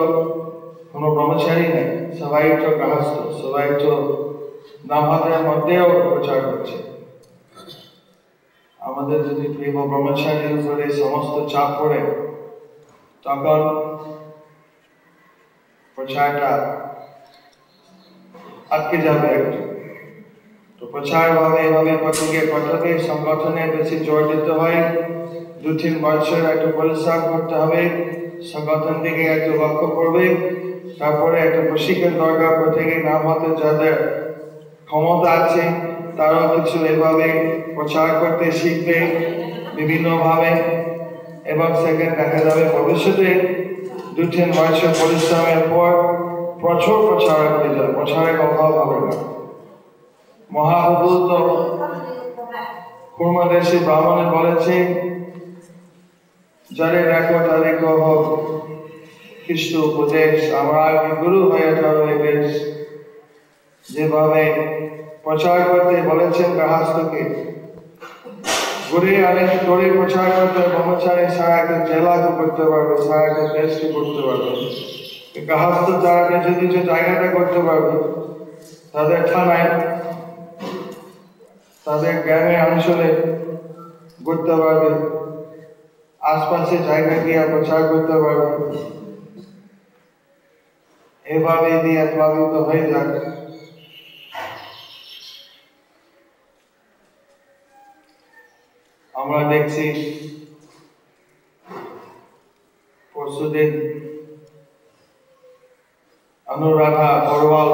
কোনো ব্রহ্মচারী নেই, সবাই তো গৃহস্থ, সবাই তো নামহাতের মধ্যেও প্রচার করছে। আমাদের যদি প্রেম ব্রহ্মচারীর উপরে সমস্ত চাপ পড়ে তখন প্রচারটা আটকে যাবে একটু। তো প্রচার ভাবে এভাবে করতে সংগঠনে বেশি জোর দিতে হয়। 2-3 বছর একটু পরিশ্রম করতে হবে, সংগঠন থেকে একটু লক্ষ্য করবে, তারপরে একটা প্রশিক্ষণ দরকার। প্রত্যেকে নাম হতে যাদের ক্ষমতা আছে তারাও কিছু এভাবে প্রচার করতে শিখবে বিভিন্ন ভাবে, এবং সেখানে দেখা যাবে ভবিষ্যতে 2-3 বছর পরিশ্রমের পর প্রচুর প্রচারক হয়ে যাবে, প্রচারের অভাব হবে না। মহাপ্রভু তো কুর্মদেশী ব্রাহ্মণে বলেছে, যারে দেখো তারে কহ কৃষ্ণ উপদেশ, আমরা গুরু হয়ে যাবে বেশ। যেভাবে প্রচার করতে বলেছেন গৃহস্থকে, ঘুরে অনেক করে প্রচার করতে ব্রহ্মচারী সারা একটা জেলা করতে পারবে, সারা একটা দেশকে করতে পারবে। গৃহস্থ তারা নিজ নিজ জায়গাটা করতে পারবে, তাদের থানায়, তাদের গ্রামে অঞ্চলে করতে পারবে, আশপাশে জায়গা গিয়ে প্রচার করতে পারবে। এভাবে দিয়ে প্লাবিত হয়ে যাবে। আমরা দেখছি পরশুদিন অনুরাধা বড়ওয়াল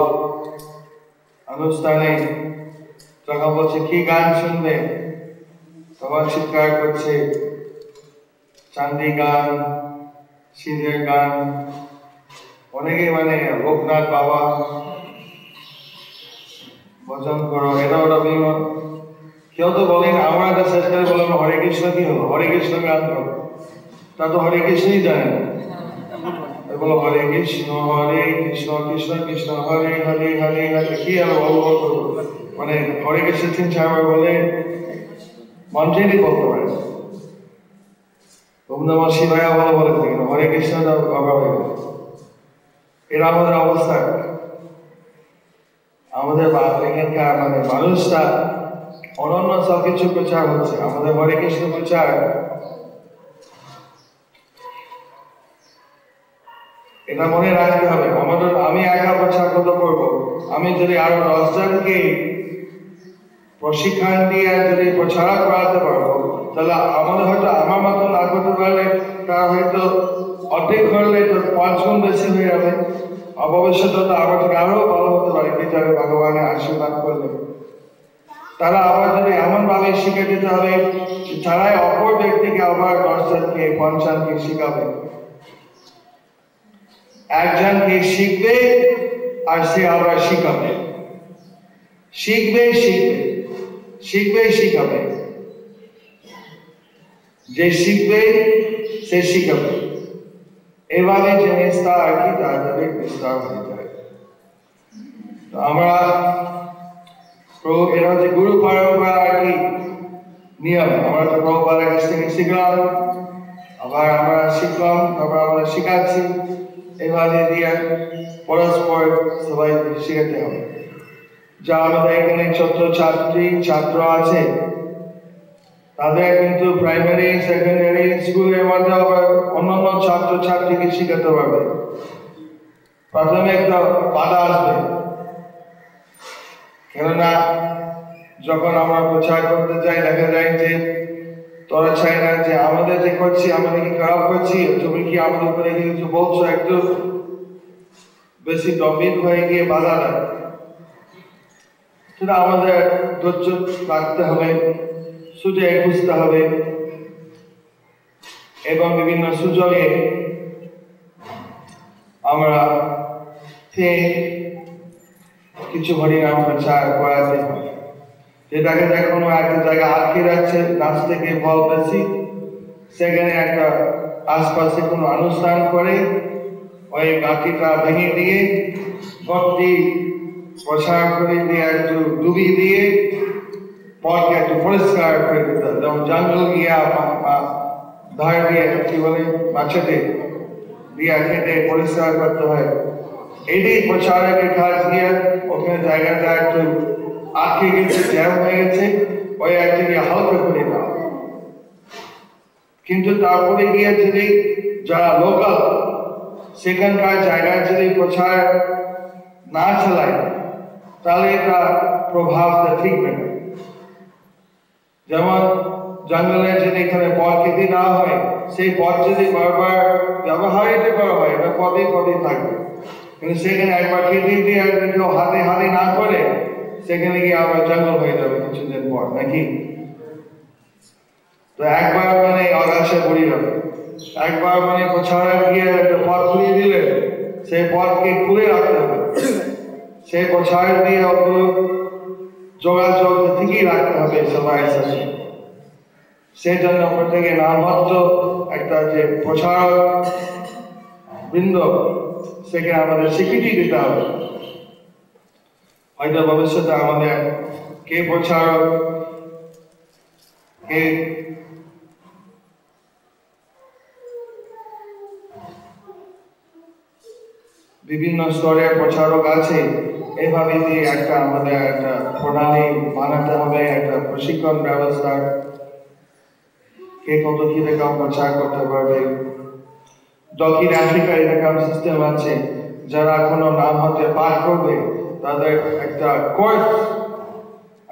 অনুষ্ঠানে যখন বলছে কি গান শুনবে, সবার চিৎকার করছে চান্দি গান, সিঁড়ের গান, অনেকে মানে লোকনাথ বাবা ভজন করো, এটা ওটা বিভিন্ন। কেউ তো বলেন, আমরা তো শেষ করে বললাম হরে কৃষ্ণ, কি হলো হরে কৃষ্ণ গান করো, তা তো হরে কৃষ্ণই জানে না। বলো হরে কৃষ্ণ কৃষ্ণ কৃষ্ণ হরে হরে হরে হরে, কি আর বলবো, মানে হরে কৃষ্ণ 3-4 বলে মন্ত্রেরই বলতে পারে। ওম নমঃ শিবায় বলে থাকি না, হরে কৃষ্ণটা বাবা হয়ে গেল। এরা আমাদের অবস্থা। আমাদের এখানকার মানে মানুষটা অনন্য সবকিছু প্রচার হচ্ছে, আমাদের হরে কৃষ্ণ প্রচার এটা মনে রাখতে হবে। আমাদের আমি একা প্রচার কত করবো, আমি যদি আরো 10 জনকে প্রশিক্ষণ দিয়ে যদি প্রচার করাতে পারবো, তাহলে আমাদের হয়তো আমার মতো না করতে পারলে তার হয়তো অর্ধেক করলে তো 5 গুণ বেশি হয়ে যাবে। ভবিষ্যতে তো আমার থেকে আরো ভালো হতে পারে, কি যাবে ভগবানের আশীর্বাদ করলে। তারা আবার যদি এমন ভাবে শিখে দিতে হবে, তারাই অপর ব্যক্তিকে আবার 10 জনকে 5 জনকে শিখাবে। একজনকে শিখবে আর সে আবার শিখাবে, শিখবে শিখবে শিখবে শিখাবে, যে শিখবে সে শিখাবে। এভাবে জিনিসটা আর কি তাড়াতাড়ি বিস্তার হয়ে যায়। তো আমরা এটা হচ্ছে গুরু পরম্পরা আর কি নিয়ম। আমরা তো প্রভুপাদের কাছ থেকে শিখলাম, আবার আমরা শিখলাম, আবার আমরা শিখাচ্ছি। এভাবে দিয়ে পরস্পর সবাই শিখাতে হবে। যা আমাদের এখানে ছোট ছাত্র আছে, তাদের কিন্তু প্রাইমারি সেকেন্ডারি স্কুলের মধ্যে আবার অন্যান্য ছাত্র ছাত্রীকে শিখাতে পারবে। প্রথমে একটা বাধা আসবে, কেননা যখন আমরা প্রচার করতে যাই দেখা যায় যে তোরা চাই না যে আমাদের যে করছি আমাদের কি খারাপ করছি, তুমি কি আমাদের উপরে কিছু বলছো, একটু বেশি ডমিক হয়ে গিয়ে বাধা দেয়। সেটা আমাদের ধৈর্য রাখতে হবে, সুযোগ খুঁজতে হবে এবং বিভিন্ন সুযোগে আমরা কিছু হরিনাম প্রচার করাতে হয়। যেটাকে কোনো একটা জায়গায় আটকে রাখছে, গাছ থেকে ফল বেশি, সেখানে একটা আশপাশে কোনো অনুষ্ঠান করে ওই গাছটা ভেঙে দিয়ে ভক্তি প্রসার করে দিয়ে একটু ডুবিয়ে দিয়ে পথকে একটু পরিষ্কার করে দিতে হবে। যেমন জঙ্গল গিয়া ধার দিয়ে কি বলে মাছেতে দিয়া খেতে পরিষ্কার করতে হয়, এটাই প্রচারের কাজ গিয়া ওখানে জায়গাটা একটু আটকে গেছে, জ্যাম হয়ে গেছে, ওই একদিকে হালকা করে দেওয়া। কিন্তু তারপরে গিয়ে যদি যারা লোকাল সেখানকার জায়গায় যদি প্রচার না চালায় তাহলে এটা প্রভাবটা ঠিকবে না। যেমন জঙ্গলে যদি এখানে পথ কেটে না হয়, সেই পথ যদি বারবার ব্যবহারিত করা হয় এটা পদে পদে থাকবে, কিন্তু সেখানে একবার কেটে দিয়ে কেউ হাতে হাতে না করে সেখানে গিয়ে আবার জঙ্গল হয়ে যাবে কিছুদিন পর, নাকি? তো একবার মানে আকাশে পড়ে যাবে, একবার মানে প্রচারক গিয়ে একটা পথ খুলে দিলে সেই পথকে খুলে রাখতে হবে, সেই প্রচার দিয়ে ওগুলো যোগাযোগ ঠিকই রাখতে হবে সবাই সাথে। সেই জন্য প্রত্যেকে নামমাত্র একটা যে প্রচারক বৃন্দ সেখানে আমাদের স্বীকৃতি দিতে হবে। হয়তো ভবিষ্যতে আমাদের কে প্রচারক, কে বিভিন্ন স্তরের প্রচারক আছে, এভাবে দিয়ে একটা আমাদের একটা প্রণালী বানাতে হবে, একটা প্রশিক্ষণ ব্যবস্থা, কে কত কি রকম প্রচার করতে পারবে। দক্ষিণ আফ্রিকায় এরকম সিস্টেম আছে, যারা কোনো নাম হতে পাঠ করবে তাদের একটা কোর্স,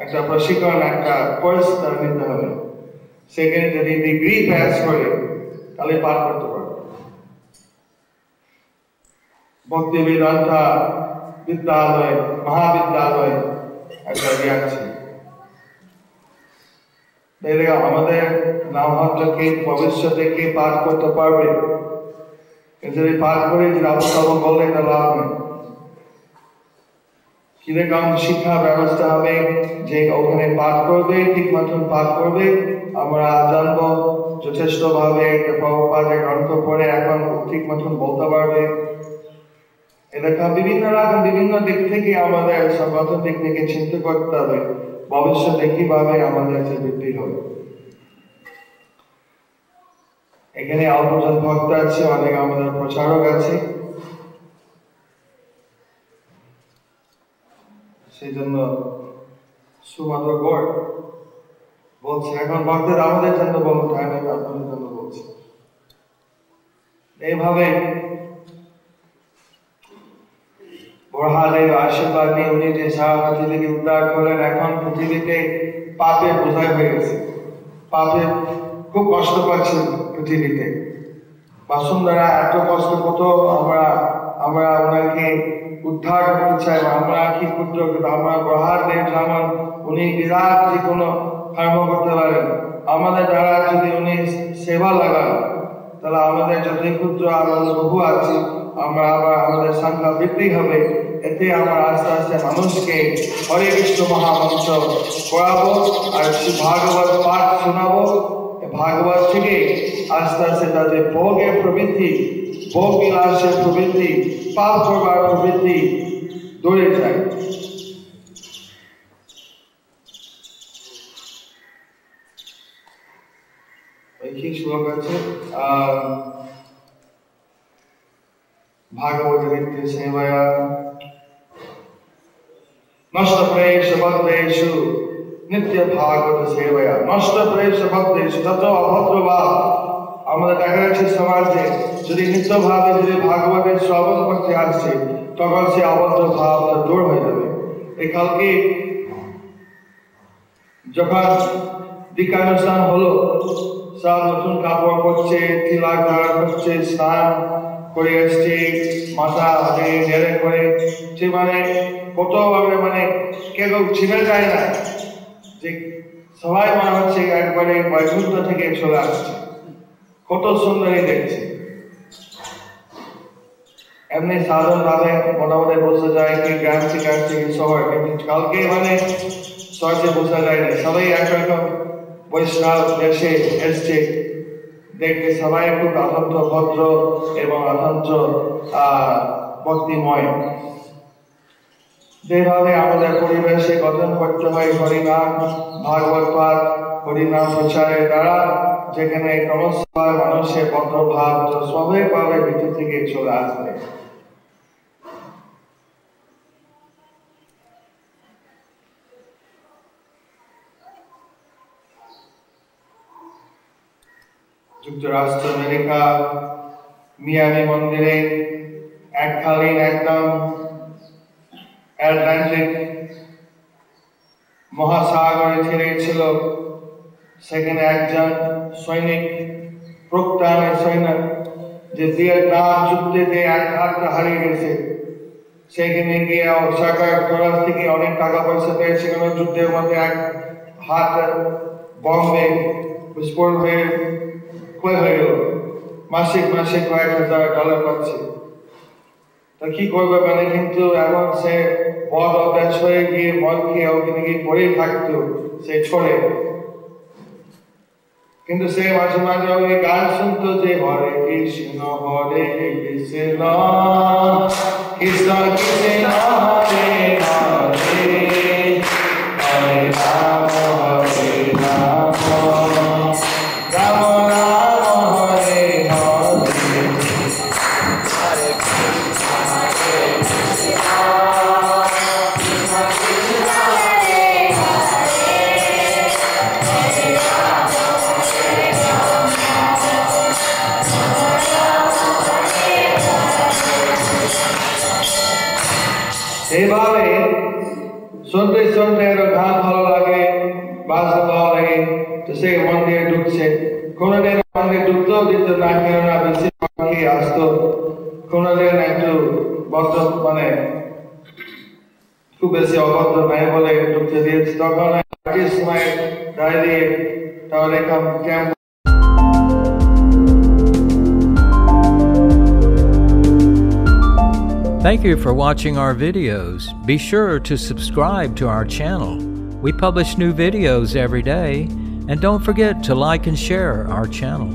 একটা প্রশিক্ষণ, একটা কোর্স তারা নিতে হবে। সেখানে যদি ডিগ্রি পাস করে তাহলে পাঠ করতে পারবে। ভক্তি বেদান্তা বিদ্যালয়, মহাবিদ্যালয় একটা আছে। আমাদের নামহট্টকে ভবিষ্যতে কে পাঠ করতে পারবে, যদি পাঠ করে যদি আবশ্যক বললে এটা লাভ নেই। কিরকম শিক্ষা ব্যবস্থা হবে, যে ওখানে পাঠ করবে ঠিক মতন পাঠ করবে আমরা জানবো, যথেষ্ট ভাবে প্রভুপাদের গ্রন্থ পড়ে এখন ঠিক মতন বলতে পারবে। এরকম বিভিন্ন রকম বিভিন্ন দিক থেকে আমাদের সংগঠন দিক থেকে চিন্তা করতে হবে ভবিষ্যতে কিভাবে আমাদের বৃদ্ধি হবে। এখানে অল্পজন ভক্ত আছে, অনেক আমাদের প্রচারক আছে, সেই জন্য সুমাত্র গড় বলছে এখন ভক্তের আমাদের জন্য বলতে হয় না, আপনাদের জন্য বলছে। এইভাবে মহাদেব আশীর্বাদ নিয়ে উনি যে সারা পৃথিবীকে উদ্ধার করলেন, এখন পৃথিবীতে পাপে বোঝাই হয়ে গেছে, পাপে খুব কষ্ট পাচ্ছে পৃথিবীতে। বাসুন্ধরা এত কষ্ট কত আমরা ওনাকে উদ্ধার করতে চাই, আমরা কি করতে হবে, আমরা মহাদেব যেমন উনি বিরাট যে কোনো কর্ম করতে পারেন, আমাদের দ্বারা যদি উনি সেবা লাগান তাহলে আমাদের যতই ক্ষুদ্র আমাদের বহু আছে, আমরা আবার আমাদের সংখ্যা বৃদ্ধি হবে। এতে আমরা আস্তে আস্তে মানুষকে হরে কৃষ্ণ মহামন্ত্র পড়াবো আর ভাগবত পাঠ শোনাবো। ভাগবত থেকে আস্তে আস্তে তাদের ভোগের প্রবৃত্তি, ভোগ বিলাসের প্রবৃত্তি, পাপ করবার প্রবৃত্তি দূরে যায়। কি শ্লোক আছে ভাগবত নিত্য সেবায়া নষ্ট প্রেষ ভক্তেষু নিত্য ভাগবত সেবায়া। নষ্ট প্রেষ ভক্তেষু, যত অভদ্র ভাব আমাদের দেখা যাচ্ছে সমাজে, যদি নিত্যভাবে যদি ভাগবতের শ্রবণ করতে আসছে তখন সে অভদ্র ভাবটা দূর হয়ে যাবে। এই কালকে যখন দীক্ষানুষ্ঠান হলো, সব নতুন কাপড় পরছে, তিলক ধারণ করছে, স্নান করে আসছে, মাথা নেড়ে করে, সে মানে কত ভাবে মানে কেউ ছিঁড়ে যায় না যে সবাই মনে হচ্ছে একবারে বৈকুণ্ঠ থেকে চলে আসছে, কত সুন্দরী দেখছে। এমনি সাধারণ ভাবে মোটামুটি বোঝা যায় কি গ্রাম থেকে আসছে কি শহর, কিন্তু কালকে মানে সহজে বোঝা যায় না। সবাই একরকম বৈষ্ণব দেশে এসছে, দেখতে সবাই খুব অত্যন্ত ভদ্র এবং অত্যন্ত ভক্তিময়। যেভাবে আমাদের পরিবেশে গঠন করতে হয় হরিনাম ভাগবত পাঠ, হরিনাম প্রচারের দ্বারা, যেখানে ক্রমশ মানুষের ভদ্রভাব স্বাভাবিকভাবে ভিতর থেকে চলে আসবে। যুক্তরাষ্ট্র আমেরিকা মিয়ামি মন্দিরে এককালীন একদম অ্যাটলান্টিক মহাসাগরে ছেড়েছিল, সেখানে একজন সৈনিক, প্রক্তানের সৈনিক, যে ভিয়েতনাম যুদ্ধে এক হাতটা হারিয়ে গেছে, সেখানে গিয়ে সরকার তরফ থেকে অনেক টাকা পয়সা পেয়েছে, কোনো যুদ্ধের মধ্যে এক হাত বম্বে বিস্ফোরণ হয়ে ক্ষয় হয়ে গেল, মাসিক কয়েক $1,000 পাচ্ছে। তো কি করবে মানে, কিন্তু এখন সে বদ অভ্যাস হয়ে গিয়ে মদ খেয়ে ওখানে গিয়ে পড়েই থাকতো, সে ছড়ে। কিন্তু সে মাঝে মাঝে ওই গান শুনতো যে হরে কৃষ্ণ হরে কৃষ্ণ কৃষ্ণ কৃষ্ণ হরে হরে হরে রাম হরে রাম রাম রাম হরে হরে। এইভাবে শুনতে শুনতে গান ভালো লাগে, বাজনা ভালো লাগে, তো সে মন্দিরে ঢুকছে। কোনোদিন মন্দিরে ঢুকতেও দিত না, কেননা বেশি পাখি আসতো। কোনোদিন একটু মানে খুব বেশি অভদ্র নাই বলে ঢুকতে দিয়েছে, তখন সময় দাঁড়িয়ে তাহলে camp. Thank you for watching our videos. Be sure to subscribe to our channel. We publish new videos every day, and don't forget to like and share our channel.